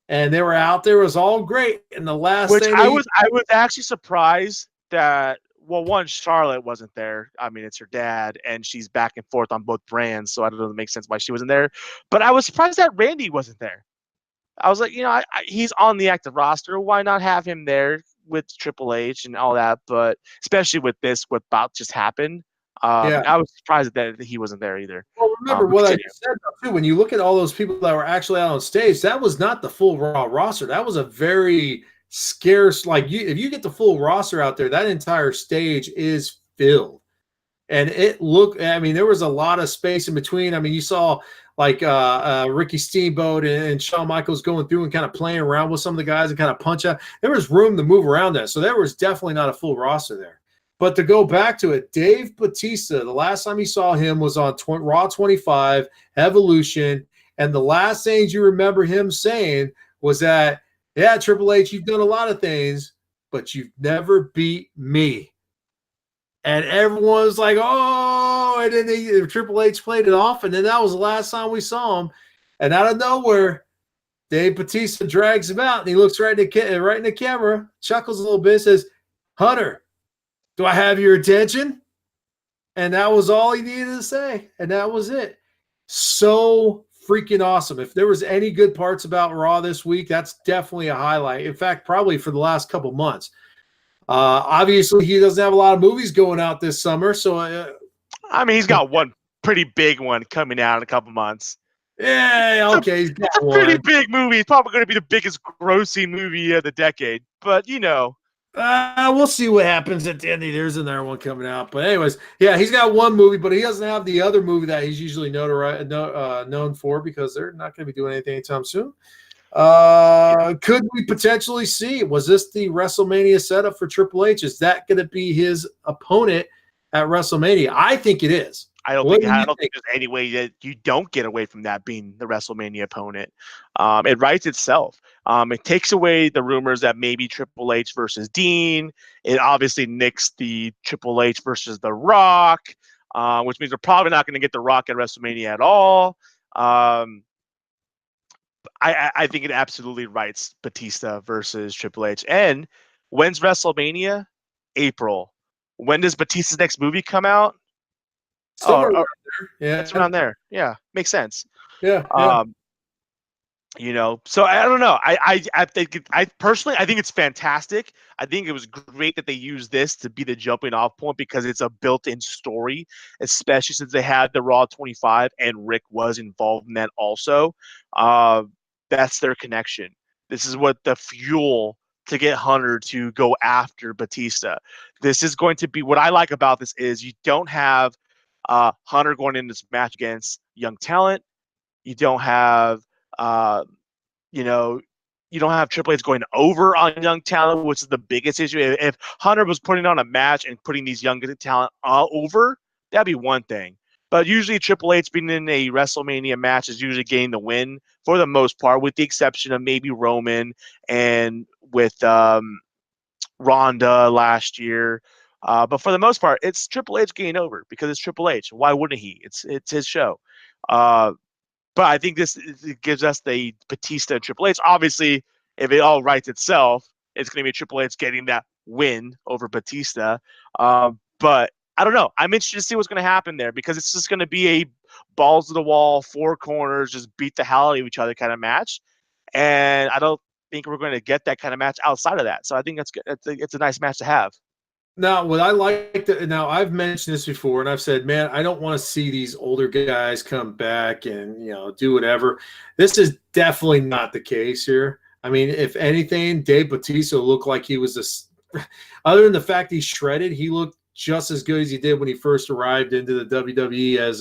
Speaker 4: and they were out there. It was all great. And the last thing
Speaker 5: I was actually surprised that, well, one, Charlotte wasn't there. I mean, it's her dad, and she's back and forth on both brands, so I don't know if it makes sense why she wasn't there. But I was surprised that Randy wasn't there. I was like, you know, he's on the active roster. Why not have him there with Triple H and all that? But especially with what about just happened. I was surprised that he wasn't there either.
Speaker 4: Well, remember what I said too. When you look at all those people that were actually out on stage, that was not the full Raw roster. That was a very scarce. Like if you get the full roster out there, that entire stage is filled, and it looked. I mean, there was a lot of space in between. I mean, you saw like Ricky Steamboat and Shawn Michaels going through and kind of playing around with some of the guys and kind of punch out. There was room to move around that, so there was definitely not a full roster there. But to go back to it, Dave Bautista, the last time you saw him was on Raw 25, Evolution, and the last things you remember him saying was that, yeah, Triple H, you've done a lot of things, but you've never beat me. And everyone's like, oh, and then Triple H played it off, and then that was the last time we saw him. And out of nowhere, Dave Bautista drags him out, and he looks right in the camera, chuckles a little bit, says, Hunter, do I have your attention? And that was all he needed to say, and that was it. So freaking awesome. If there was any good parts about Raw this week, that's definitely a highlight. In fact, probably for the last couple months. Obviously, he doesn't have a lot of movies going out this summer, so
Speaker 5: I mean, he's got one pretty big one coming out in a couple months.
Speaker 4: Yeah, okay, he's got
Speaker 5: it's a pretty big movie. It's probably going to be the biggest grossing movie of the decade, but you know.
Speaker 4: We'll see what happens at the end. There's another one coming out. But anyways, yeah, he's got one movie, but he doesn't have the other movie that he's usually known for because they're not going to be doing anything anytime soon. Could we potentially see, was this the WrestleMania setup for Triple H? Is that going to be his opponent at WrestleMania? I think it is.
Speaker 5: I don't think there's any way that you don't get away from that being the WrestleMania opponent. It writes itself. It takes away the rumors that maybe Triple H versus Dean. It obviously nixed the Triple H versus The Rock, which means we're probably not going to get The Rock at WrestleMania at all. I think it absolutely writes Batista versus Triple H. And when's WrestleMania? April. When does Batista's next movie come out?
Speaker 4: Yeah,
Speaker 5: it's around there. Yeah, makes sense.
Speaker 4: Yeah.
Speaker 5: You know, so I don't know. I think it's fantastic. I think it was great that they used this to be the jumping off point because it's a built-in story, especially since they had the Raw 25 and Rick was involved in that also. That's their connection. This is what the fuel to get Hunter to go after Batista. This is going to be what I like about this is you don't have Hunter going into this match against young talent. You don't have, you don't have Triple H going over on young talent, which is the biggest issue. If Hunter was putting on a match and putting these young talent over, that'd be one thing. But usually Triple H being in a WrestleMania match is usually getting the win for the most part, with the exception of maybe Roman and with Ronda last year. But for the most part, it's Triple H getting over because it's Triple H. Why wouldn't he? It's his show. But I think it gives us the Batista and Triple H. Obviously, if it all writes itself, it's going to be Triple H getting that win over Batista. But I don't know. I'm interested to see what's going to happen there because it's just going to be a balls to the wall, four corners, just beat the hell out of each other kind of match. And I don't think we're going to get that kind of match outside of that. So I think it's a nice match to have.
Speaker 4: Now, what I like now I've mentioned this before, and I've said, man, I don't want to see these older guys come back and do whatever. This is definitely not the case here. I mean, if anything, Dave Bautista looked like he was other than the fact he's shredded, he looked just as good as he did when he first arrived into the WWE as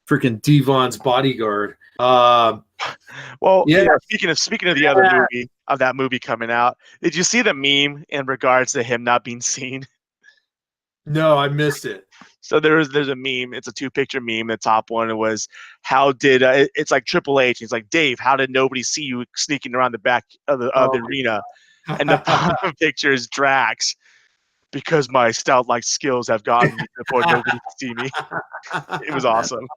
Speaker 4: freaking Devon's bodyguard.
Speaker 5: Well, yeah. Speaking of the other movie of that movie coming out, did you see the meme in regards to him not being seen?
Speaker 4: No, I missed it.
Speaker 5: So there's a meme. It's a 2-picture meme. The top one was how did it's like Triple H. He's like, Dave, how did nobody see you sneaking around the back of the arena? And the bottom picture is Drax. Because my stout-like skills have gotten me before nobody can see me. It was awesome.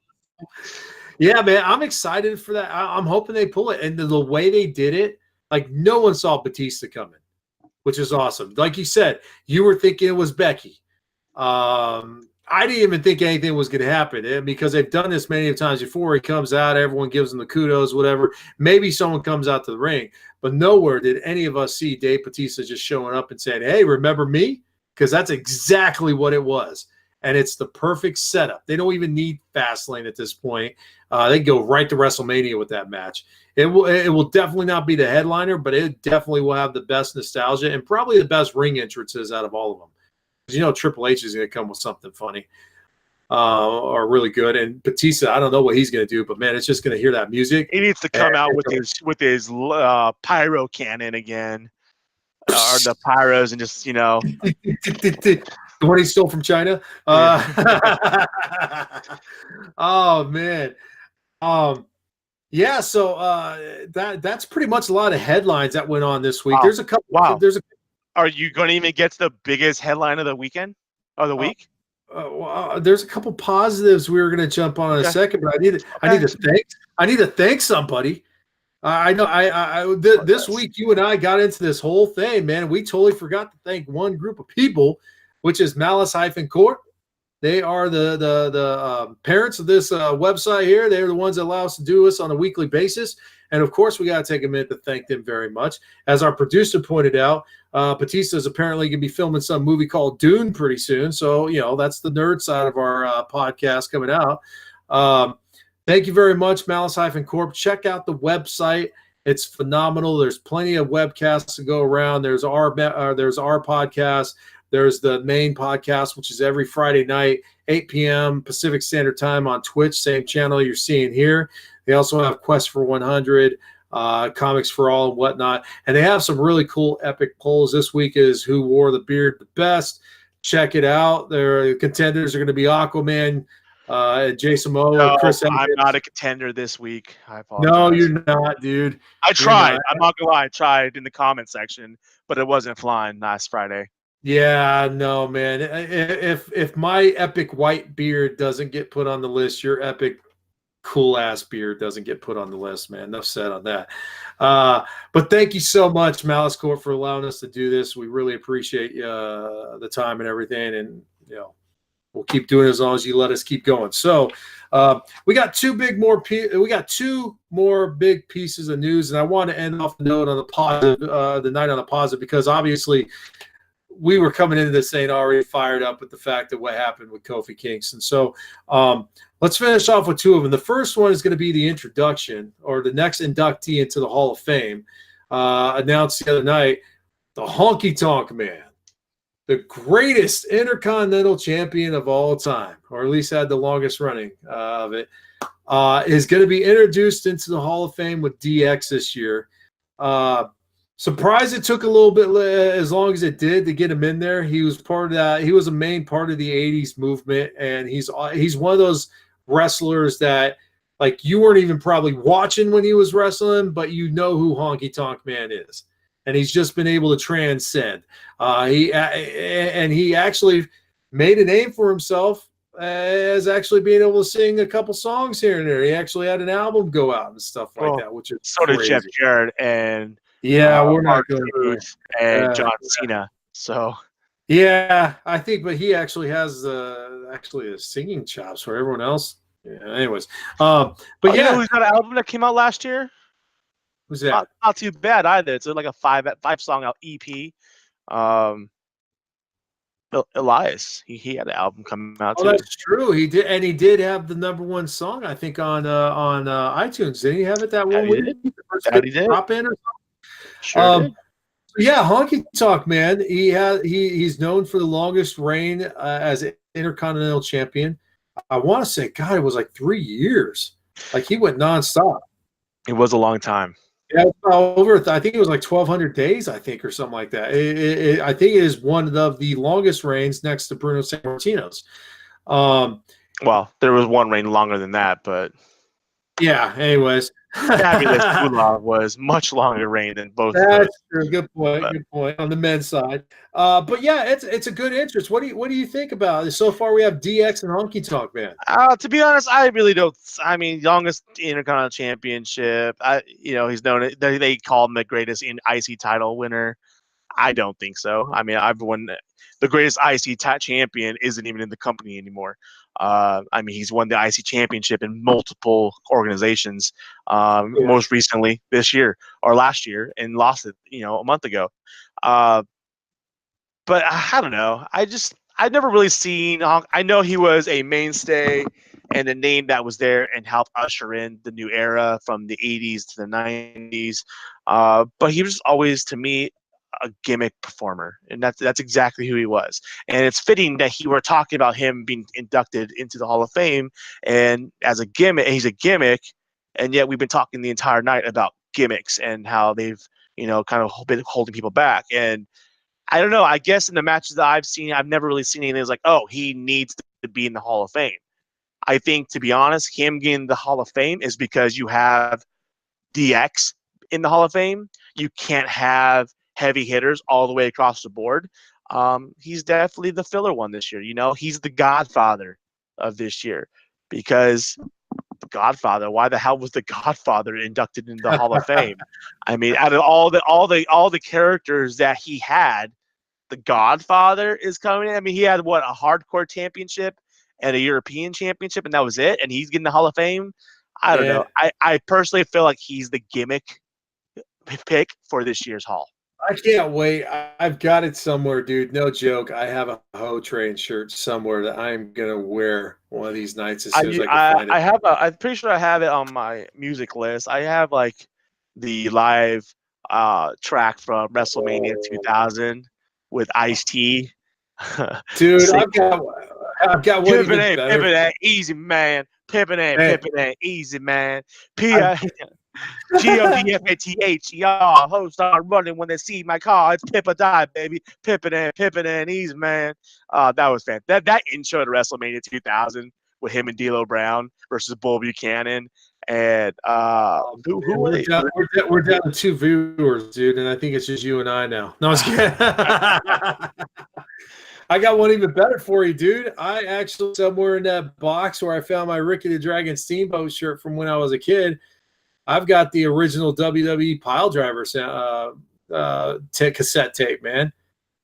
Speaker 4: Yeah, man, I'm excited for that. I'm hoping they pull it. And the way they did it, like no one saw Batista coming, which is awesome. Like you said, you were thinking it was Becky. I didn't even think anything was going to happen. And because they've done this many times before, he comes out, everyone gives him the kudos, whatever. Maybe someone comes out to the ring. But nowhere did any of us see Dave Bautista just showing up and saying, hey, remember me? Because that's exactly what it was. And it's the perfect setup. They don't even need Fastlane at this point. They go right to WrestleMania with that match. It will definitely not be the headliner, but it definitely will have the best nostalgia and probably the best ring entrances out of all of them. Because Triple H is going to come with something funny or really good. And Batista, I don't know what he's going to do, but man, it's just going to hear that music.
Speaker 5: He needs to come out with his pyro cannon again. Or the pyros and just,
Speaker 4: the one he stole from China. Oh man. Yeah, so that's pretty much a lot of headlines that went on this week.
Speaker 5: Wow.
Speaker 4: There's a couple.
Speaker 5: Wow.
Speaker 4: There's a
Speaker 5: Are you going to even get to the biggest headline of the weekend or the week?
Speaker 4: there's a couple positives we were going to jump on in a second, but I need to thank somebody. I know this week you and I got into this whole thing, man. We totally forgot to thank one group of people, which is Malice Corp. They are the parents of this website here. They're the ones that allow us to do this on a weekly basis. And, of course, we got to take a minute to thank them very much. As our producer pointed out, Batista is apparently going to be filming some movie called Dune pretty soon. So, that's the nerd side of our podcast coming out. Thank you very much, Malice Corp. Check out the website. It's phenomenal. There's plenty of webcasts to go around. There's our podcast. There's the main podcast, which is every Friday night, 8 p.m. Pacific Standard Time on Twitch, same channel you're seeing here. They also have Quest for 100, Comics for All, and whatnot. And they have some really cool epic polls. This week is Who Wore the Beard the Best. Check it out. Their contenders are going to be Aquaman, Jason Momoa,
Speaker 5: No,
Speaker 4: Chris Evans.
Speaker 5: I'm not a contender this week. I apologize.
Speaker 4: No, you're not, dude.
Speaker 5: I tried. I'm not going to lie. I tried in the comment section, but it wasn't flying last Friday.
Speaker 4: Yeah, no, man. If my epic white beard doesn't get put on the list, your epic cool ass beard doesn't get put on the list, man. Enough said on that. But thank you so much, Malice Corp, for allowing us to do this. We really appreciate the time and everything, and we'll keep doing it as long as you let us keep going. So we got two more big pieces of news, and I want to end off the note on the positive, the night on the positive, because obviously we were coming into this thing already fired up with the fact that what happened with Kofi Kingston. So let's finish off with two of them. The first one is going to be the introduction, or the next inductee into the Hall of Fame, announced the other night, the Honky Tonk Man, the greatest Intercontinental Champion of all time, or at least had the longest running of it, is going to be introduced into the Hall of Fame with DX this year. Surprised it took a little bit as long as it did to get him in there. He was part of that. He was a main part of the 80s movement, and he's one of those wrestlers that, like, you weren't even probably watching when he was wrestling, but you know who Honky Tonk Man is. And he's just been able to transcend. He actually made a name for himself as actually being able to sing a couple songs here and there. He actually had an album go out and stuff like that, which is
Speaker 5: so did Jeff Jarrett and
Speaker 4: we're not
Speaker 5: going
Speaker 4: to
Speaker 5: and John Cena. So
Speaker 4: I think, but he actually has a singing chops for everyone else. Yeah. Anyways, but
Speaker 5: who's got an album that came out last year?
Speaker 4: Who's that?
Speaker 5: Not too bad either. It's like a five song EP. Elias, he had an album coming out too.
Speaker 4: That's true. He did, and he did have the #1 song, I think, on iTunes. Did he have it that one week?
Speaker 5: He did.
Speaker 4: Drop in or something?
Speaker 5: Sure did.
Speaker 4: Yeah, Honky Tonk Man. He's known for the longest reign as Intercontinental Champion. I want to say, God, it was like 3 years. Like, he went nonstop.
Speaker 5: It was a long time.
Speaker 4: Yeah, I think it was like 1,200 days, I think, or something like that. I think it is one of the longest reigns next to Bruno Sammartino's.
Speaker 5: Well, there was one reign longer than that, but
Speaker 4: yeah. Anyways,
Speaker 5: Fabulous Moolah was much longer reign than both.
Speaker 4: That's true. Good point. Good point on the men's side. But yeah, it's a good interest. What do you think about it? So far, we have DX and Honky Tonk Man.
Speaker 5: To be honest, I really don't. I mean, longest Intercontinental Championship. He's known. They call him the greatest IC title winner. I don't think so. I mean, I've won. The greatest IC champion isn't even in the company anymore. I mean, he's won the IC championship in multiple organizations. Most recently this year or last year, and lost it, a month ago. But I don't know. I've never really seen. I know he was a mainstay and a name that was there and helped usher in the new era from the 80s to the 90s. But he was always, to me, a gimmick performer, and that's exactly who he was. And it's fitting that we're talking about him being inducted into the Hall of Fame, and as a gimmick, he's a gimmick, and yet we've been talking the entire night about gimmicks and how they've kind of been holding people back. And I don't know, I guess in the matches that I've seen, I've never really seen anything that's like, oh, he needs to be in the Hall of Fame. I think, to be honest, him getting the Hall of Fame is because you have DX in the Hall of Fame. You can't have heavy hitters all the way across the board. He's definitely the filler one this year. He's the Godfather of this year because the Godfather. Why the hell was the Godfather inducted into the Hall of Fame? I mean, out of all the characters that he had, the Godfather is coming in. I mean, he had a hardcore championship and a European championship, and that was it. And he's getting the Hall of Fame. I don't know. I personally feel like he's the gimmick pick for this year's Hall.
Speaker 4: I can't wait. I've got it somewhere, dude. No joke. I have a Ho Train shirt somewhere that I'm gonna wear one of these nights as soon as I can find it.
Speaker 5: I'm pretty sure I have it on my music list. I have like the live track from WrestleMania 2000 with Ice-T.
Speaker 4: Dude, I've got one even better.
Speaker 5: Pimpin' easy man. Pimpin' easy man. Godfath. Y'all hoes start running when they see my car. It's Pip or die, baby. Pimpin' easy man. That was fantastic. That intro to WrestleMania 2000 with him and D'Lo Brown versus Bull Buchanan. And who were they?
Speaker 4: We're down to 2 viewers, dude, and I think it's just you and I now. No, I was kidding. I got one even better for you, dude. I actually, somewhere in that box where I found my Ricky the Dragon Steamboat shirt from when I was a kid, I've got the original WWE Pile Driver cassette tape, man.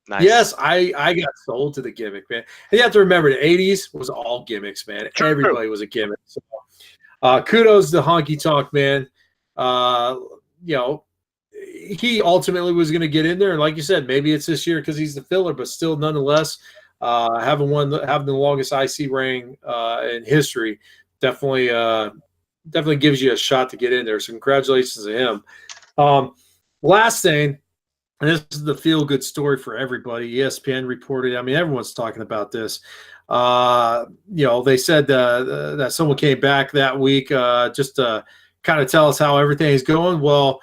Speaker 5: Nice.
Speaker 4: Yes, I got sold to the gimmick, man. And you have to remember, the 80s was all gimmicks, man.
Speaker 5: True.
Speaker 4: Everybody was a gimmick. So, kudos to Honky Tonk, man. He ultimately was going to get in there, and like you said, maybe it's this year because he's the filler, but still, nonetheless, having the longest IC reign in history definitely gives you a shot to get in there. So congratulations to him. Last thing, and this is the feel-good story for everybody. ESPN reported. I mean, everyone's talking about this. They said that someone came back that week just to kind of tell us how everything is going. Well,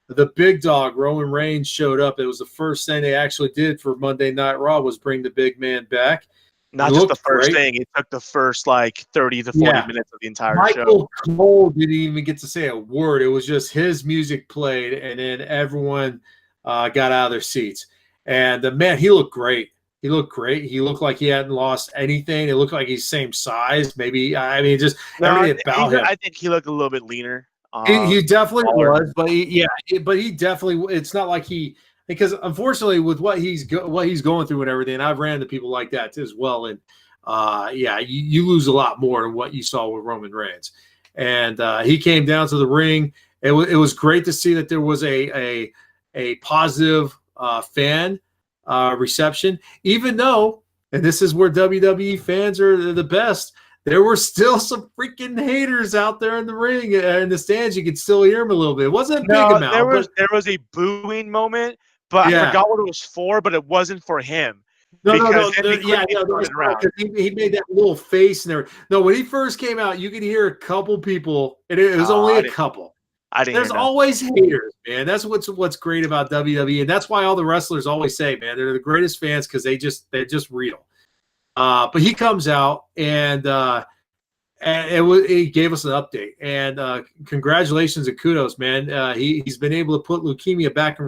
Speaker 4: the big dog, Roman Reigns, showed up. It was the first thing they actually did for Monday Night Raw was bring the big man back.
Speaker 5: Not just the first thing. It took the first 30 to 40 minutes of the entire show.
Speaker 4: Michael Cole didn't even get to say a word. It was just his music played, and then everyone got out of their seats. And man, he looked great. He looked great. He looked like he hadn't lost anything. It looked like he's same size. Maybe everything about him.
Speaker 5: I think he looked a little bit leaner.
Speaker 4: He definitely was, but he definitely. It's not like because unfortunately with what he's going through and everything, and I've ran into people like that as well, and you lose a lot more than what you saw with Roman Reigns, and he came down to the ring. It was great to see that there was a positive fan reception, even though, and this is where WWE fans are the best. There were still some freaking haters out there in the ring, in the stands. You could still hear them a little bit. It wasn't a big amount.
Speaker 5: There was a booing moment, but I forgot what it was for. But it wasn't for him.
Speaker 4: No. He made that little face and everything. No, when he first came out, you could hear a couple people, and it was only a couple. There's always haters, man. That's what's great about WWE, and that's why all the wrestlers always say, man, they're the greatest fans because they're just real. But he comes out and he gave us an update, and congratulations and kudos, man. He's been able to put leukemia back in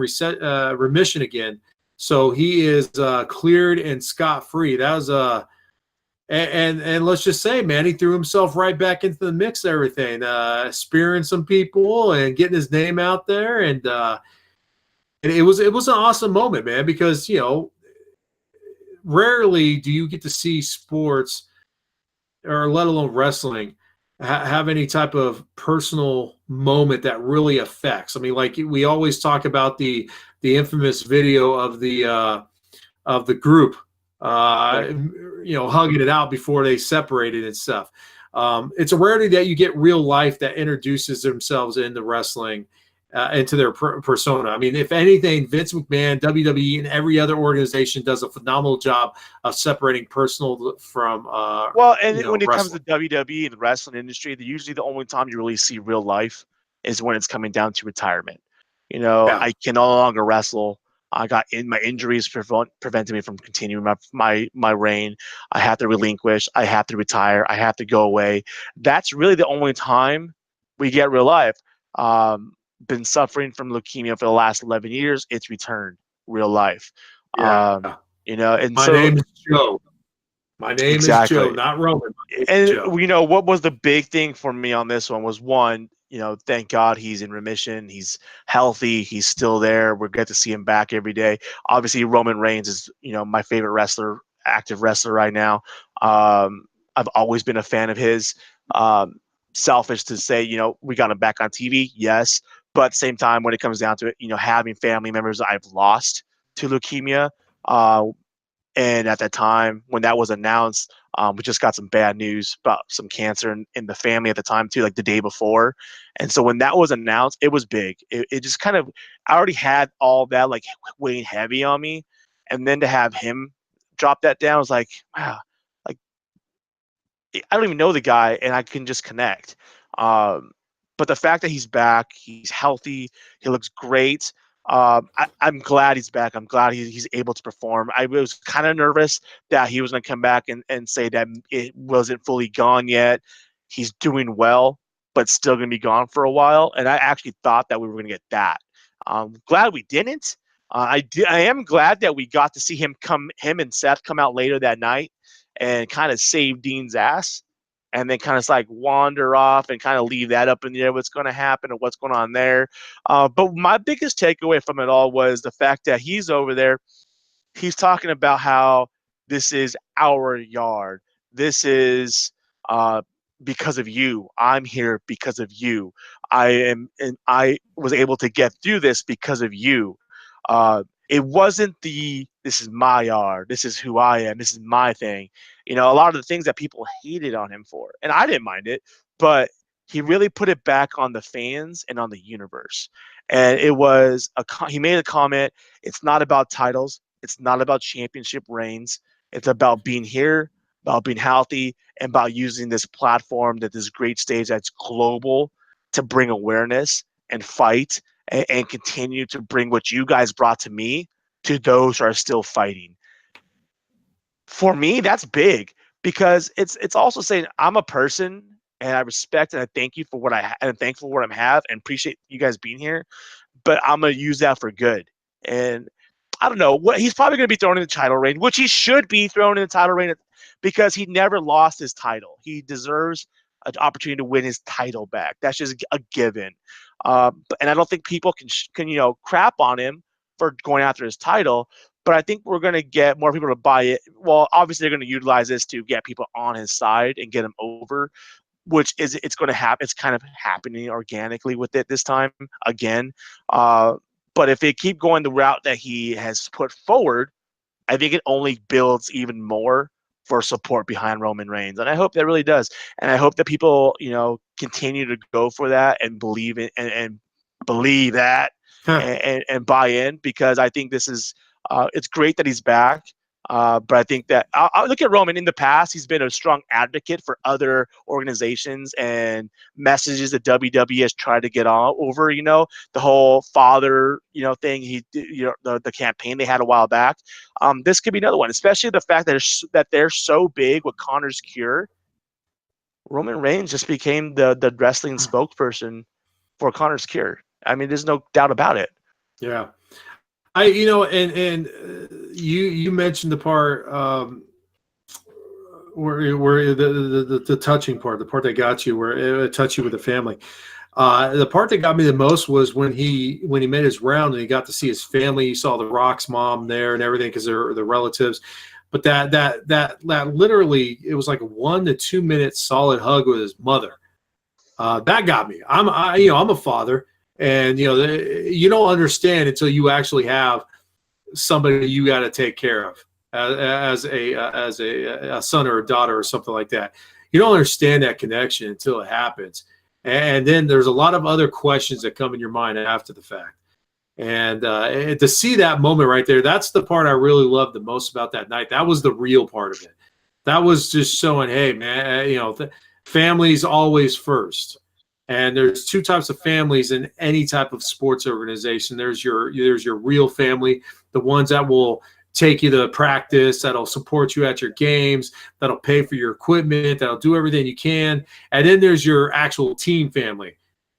Speaker 4: remission again, so he is cleared and scot-free. That was and let's just say, man, he threw himself right back into the mix of everything, spearing some people and getting his name out there, and it was an awesome moment, man, because rarely do you get to see sports, or let alone wrestling, have any type of personal moment that really affects. I mean, like we always talk about the infamous video of the group, hugging it out before they separated and stuff. It's a rarity that you get real life that introduces themselves into wrestling, into their persona. I mean, if anything, Vince McMahon, WWE, and every other organization does a phenomenal job of separating personal from
Speaker 5: when it comes to WWE and the wrestling industry, usually the only time you really see real life is when it's coming down to retirement. I can no longer wrestle. My injuries prevented me from continuing my reign. I had to relinquish. I have to retire. I have to go away. That's really the only time we get real life. Been suffering from leukemia for the last 11 years. It's returned real life.
Speaker 4: Yeah.
Speaker 5: And
Speaker 4: My
Speaker 5: so
Speaker 4: name is Joe. My name is Joe, not Roman.
Speaker 5: And
Speaker 4: Joe.
Speaker 5: what was the big thing for me on this one was, one, thank God he's in remission. He's healthy. He's still there. We're good to see him back every day. Obviously, Roman Reigns is, my favorite wrestler, active wrestler right now. I've always been a fan of his. Selfish to say, we got him back on TV, yes. But at the same time, when it comes down to it, having family members I've lost to leukemia, and at that time, when that was announced, we just got some bad news about some cancer in the family at the time too, like the day before. And so when that was announced, it was big. It just kind of, I already had all that like weighing heavy on me. And then to have him drop that down, I was like, wow, like, I don't even know the guy and I can just connect. But the fact that he's back, he's healthy, he looks great. I'm glad he's back. I'm glad he's able to perform. I was kind of nervous that he was going to come back and say that it wasn't fully gone yet. He's doing well, but still going to be gone for a while. And I actually thought that we were going to get that. Glad we didn't. I am glad that we got to see him and Seth come out later that night and kind of save Dean's ass. And then kind of like wander off and kind of leave that up in the air, what's going to happen and what's going on there. But my biggest takeaway from it all was the fact that he's over there. He's talking about how this is our yard. This is because of you. I'm here because of you. I was able to get through this because of you. It wasn't this is my yard. This is who I am. This is my thing. A lot of the things that people hated on him for, and I didn't mind it, but he really put it back on the fans and on the universe. And it was he made a comment. It's not about titles. It's not about championship reigns. It's about being here, about being healthy, and about using this platform, this great stage that's global, to bring awareness and fight and continue to bring what you guys brought to me to those who are still fighting. For me, that's big, because it's also saying I'm a person and I respect and I thank you for what I'm thankful for what I have and appreciate you guys being here, but I'm going to use that for good. And I don't know what he's probably going to be thrown in the title reign, which he should be thrown in the title reign, because he never lost his title. He deserves an opportunity to win his title back. That's just a given. And I don't think people can crap on him for going after his title, but I think we're going to get more people to buy it. Well, obviously they're going to utilize this to get people on his side and get him over, which is it's going to happen. It's kind of happening organically with it this time again. But if they keep going the route that he has put forward, I think it only builds even more for support behind Roman Reigns. And I hope that really does. And I hope that people, continue to go for that and believe it and believe that and buy in, because I think this is, it's great that he's back. But I think that I'll look at Roman in the past. He's been a strong advocate for other organizations and messages that WWE has tried to get over, the whole father, thing. He, the campaign they had a while back. This could be another one, especially the fact that they're so big with Connor's Cure. Roman Reigns just became the wrestling spokesperson for Connor's Cure. I mean, there's no doubt about it.
Speaker 4: Yeah. You mentioned the part where the touching part, the part that got you, where it touched you with the family. The part that got me the most was when he made his round and he got to see his family. He saw the Rock's mom there and everything, because they're relatives. But that literally, it was like a 1 to 2 minute solid hug with his mother. That got me. I'm a father. And, you don't understand until you actually have somebody you got to take care of as a son or a daughter or something like that. You don't understand that connection until it happens. And then there's a lot of other questions that come in your mind after the fact. And to see that moment right there, that's the part I really loved the most about that night. That was the real part of it. That was just showing, hey, man, family's always first. And there's two types of families in any type of sports organization. There's your real family, the ones that will take you to practice, that'll support you at your games, that'll pay for your equipment, that'll do everything you can. And then there's your actual team family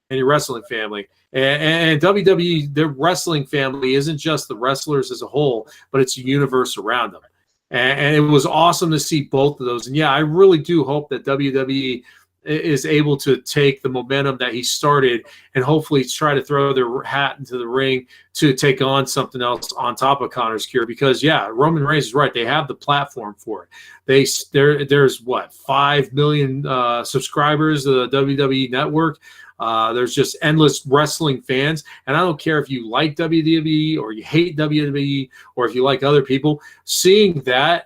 Speaker 4: and your wrestling family. And WWE, their wrestling family isn't just the wrestlers as a whole, but it's a universe around them. And it was awesome to see both of those. And yeah, I really do hope that WWE is able to take the momentum that he started and hopefully try to throw their hat into the ring to take on something else on top of Connor's cure. Because yeah, Roman Reigns is right. They have the platform for it. There's what, 5 million subscribers to the WWE network. There's just endless wrestling fans. And I don't care if you like WWE or you hate WWE or if you like other people, seeing that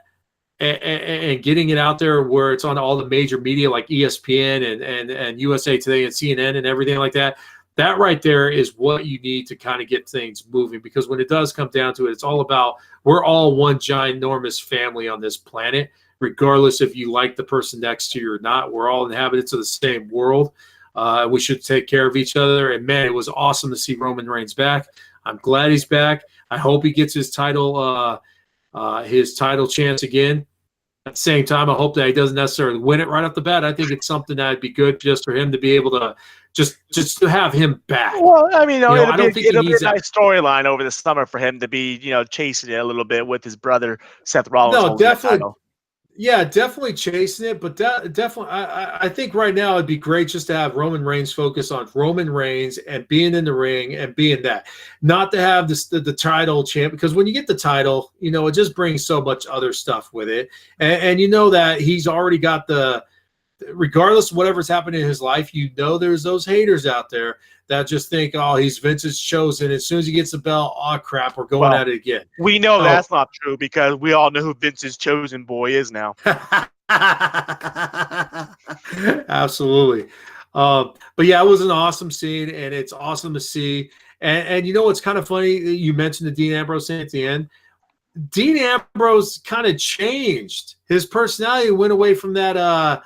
Speaker 4: and getting it out there where it's on all the major media like ESPN and USA Today and CNN and everything like that, that right there is what you need to kind of get things moving. Because when it does come down to it, it's all about, we're all one ginormous family on this planet, regardless if you like the person next to you or not. We're all inhabitants of the same world. We should take care of each other. And man, it was awesome to see Roman Reigns back. I'm glad he's back. I hope he gets his title chance again. At the same time, I hope that he doesn't necessarily win it right off the bat. I think it's something that'd be good just for him to be able to just to have him back.
Speaker 5: Well, I mean, it'll be a nice storyline over the summer for him to be, chasing it a little bit with his brother Seth Rollins.
Speaker 4: No, definitely. Yeah, definitely chasing it, but definitely, I think right now it'd be great just to have Roman Reigns focus on Roman Reigns and being in the ring and being that, not to have the title champ, because when you get the title, it just brings so much other stuff with it, and that he's already got regardless of whatever's happening in his life, there's those haters out there that just think, oh, he's Vince's chosen. As soon as he gets the belt, oh crap, we're going at it again.
Speaker 5: We know that's not true because we all know who Vince's chosen boy is now.
Speaker 4: Absolutely. But yeah, it was an awesome scene, and it's awesome to see. And what's kind of funny, you mentioned the Dean Ambrose thing at the end. Dean Ambrose kind of changed. His personality went away from that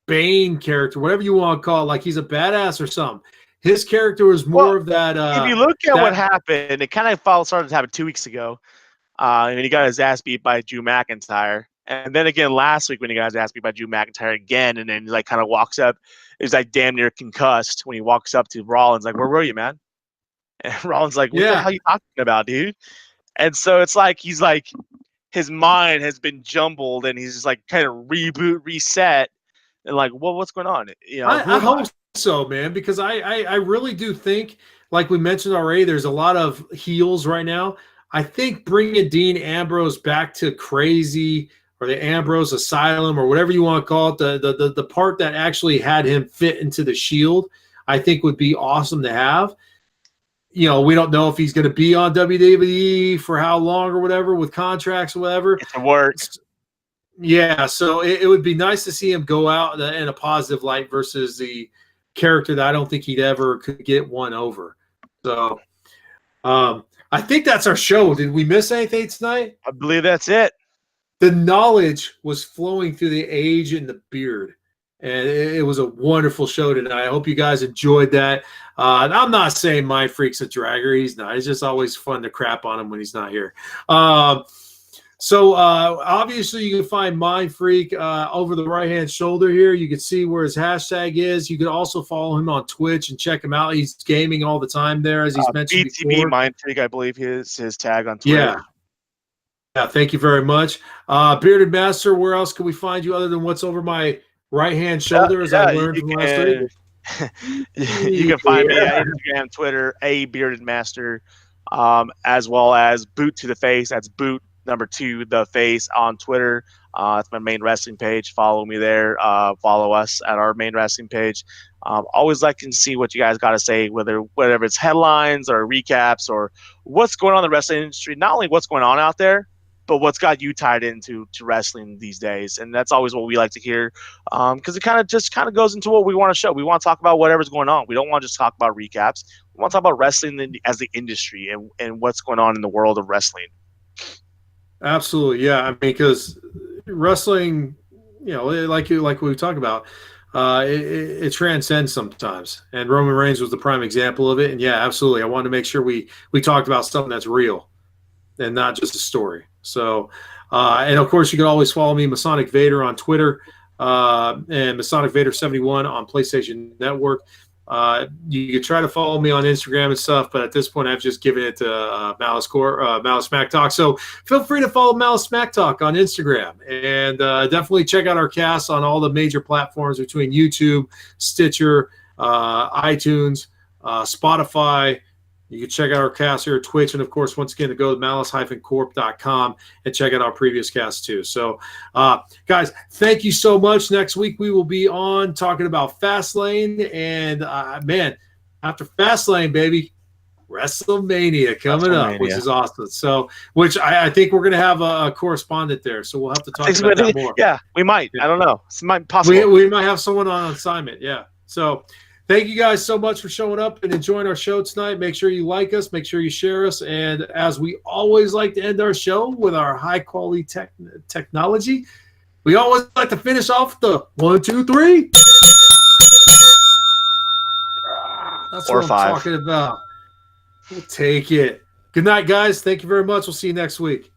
Speaker 4: Bane character, whatever you want to call it, like he's a badass or something. His character was more of that.
Speaker 5: If you look at what happened, it kind of started to happen 2 weeks ago. And he got his ass beat by Drew McIntyre. And then again last week when he got his ass beat by Drew McIntyre again, and then he kind of walks up, he's like damn near concussed when he walks up to Rollins, like, where were you, man? And Rollins like, what the hell are you talking about, dude? And so it's like he's like, his mind has been jumbled and he's just like kind of reset. And like, well, what's going on?
Speaker 4: I hope so, man, because I really do think, like we mentioned already, there's a lot of heels right now. I think bringing Dean Ambrose back to crazy, or the Ambrose Asylum, or whatever you want to call it, the part that actually had him fit into the Shield, I think would be awesome to have. We don't know if he's going to be on WWE for how long or whatever with contracts or whatever.
Speaker 5: It's a work.
Speaker 4: Yeah, so it would be nice to see him go out in a positive light versus the character that I don't think he'd ever could get one over. So I think that's our show. Did we miss anything tonight?
Speaker 5: I believe that's it.
Speaker 4: The knowledge was flowing through the age and the beard. And it was a wonderful show tonight. I hope you guys enjoyed that. I'm not saying Mindfreak's a dragger. He's not. It's just always fun to crap on him when he's not here. So obviously you can find Mindfreak over the right-hand shoulder here. You can see where his hashtag is. You can also follow him on Twitch and check him out. He's gaming all the time there, as he's mentioned
Speaker 5: BTB
Speaker 4: before.
Speaker 5: Mindfreak, I believe his tag on Twitter.
Speaker 4: Yeah, thank you very much. Bearded Master, where else can we find you other than what's over my right-hand shoulder, as I learned from last week?
Speaker 5: You can find me on Instagram, Twitter, Bearded Master, as well as Boot to the Face. That's Boot #2 the Face on Twitter. It's my main wrestling page. Follow me there. Follow us at our main wrestling page. Always like to see what you guys got to say, whether it's headlines or recaps or what's going on in the wrestling industry. Not only what's going on out there, but what's got you tied into wrestling these days. And that's always what we like to hear, because it kind of goes into what we want to show. We want to talk about whatever's going on. We don't want to just talk about recaps. We want to talk about wrestling as the industry and what's going on in the world of wrestling.
Speaker 4: Absolutely, yeah. I mean, because wrestling, like we talk about, it transcends sometimes. And Roman Reigns was the prime example of it. And yeah, absolutely. I wanted to make sure we talked about something that's real and not just a story. So, and of course, you can always follow me, Masonic Vader, on Twitter, and Masonic Vader 71 on PlayStation Network. You can try to follow me on Instagram and stuff, but at this point, I've just given it to Malice Corp, Malice Smack Talk. So feel free to follow Malice Smack Talk on Instagram, and definitely check out our cast on all the major platforms between YouTube, Stitcher, iTunes, Spotify. You can check out our cast here at Twitch, and of course, once again, to go to malice-corp.com and check out our previous cast too. So, guys, thank you so much. Next week we will be on talking about Fastlane, and man, after Fastlane, baby, WrestleMania coming up, which is awesome. So, which I think we're going to have a correspondent there, so we'll have to talk about that more.
Speaker 5: Yeah, we might. Yeah. I don't know. It's possible.
Speaker 4: We might have someone on assignment. Yeah. So. Thank you guys so much for showing up and enjoying our show tonight. Make sure you like us. Make sure you share us. And as we always like to end our show with our high-quality technology, we always like to finish off the 1, 2, 3. That's
Speaker 5: or
Speaker 4: what
Speaker 5: 5.
Speaker 4: I'm talking about. We'll take it. Good night, guys. Thank you very much. We'll see you next week.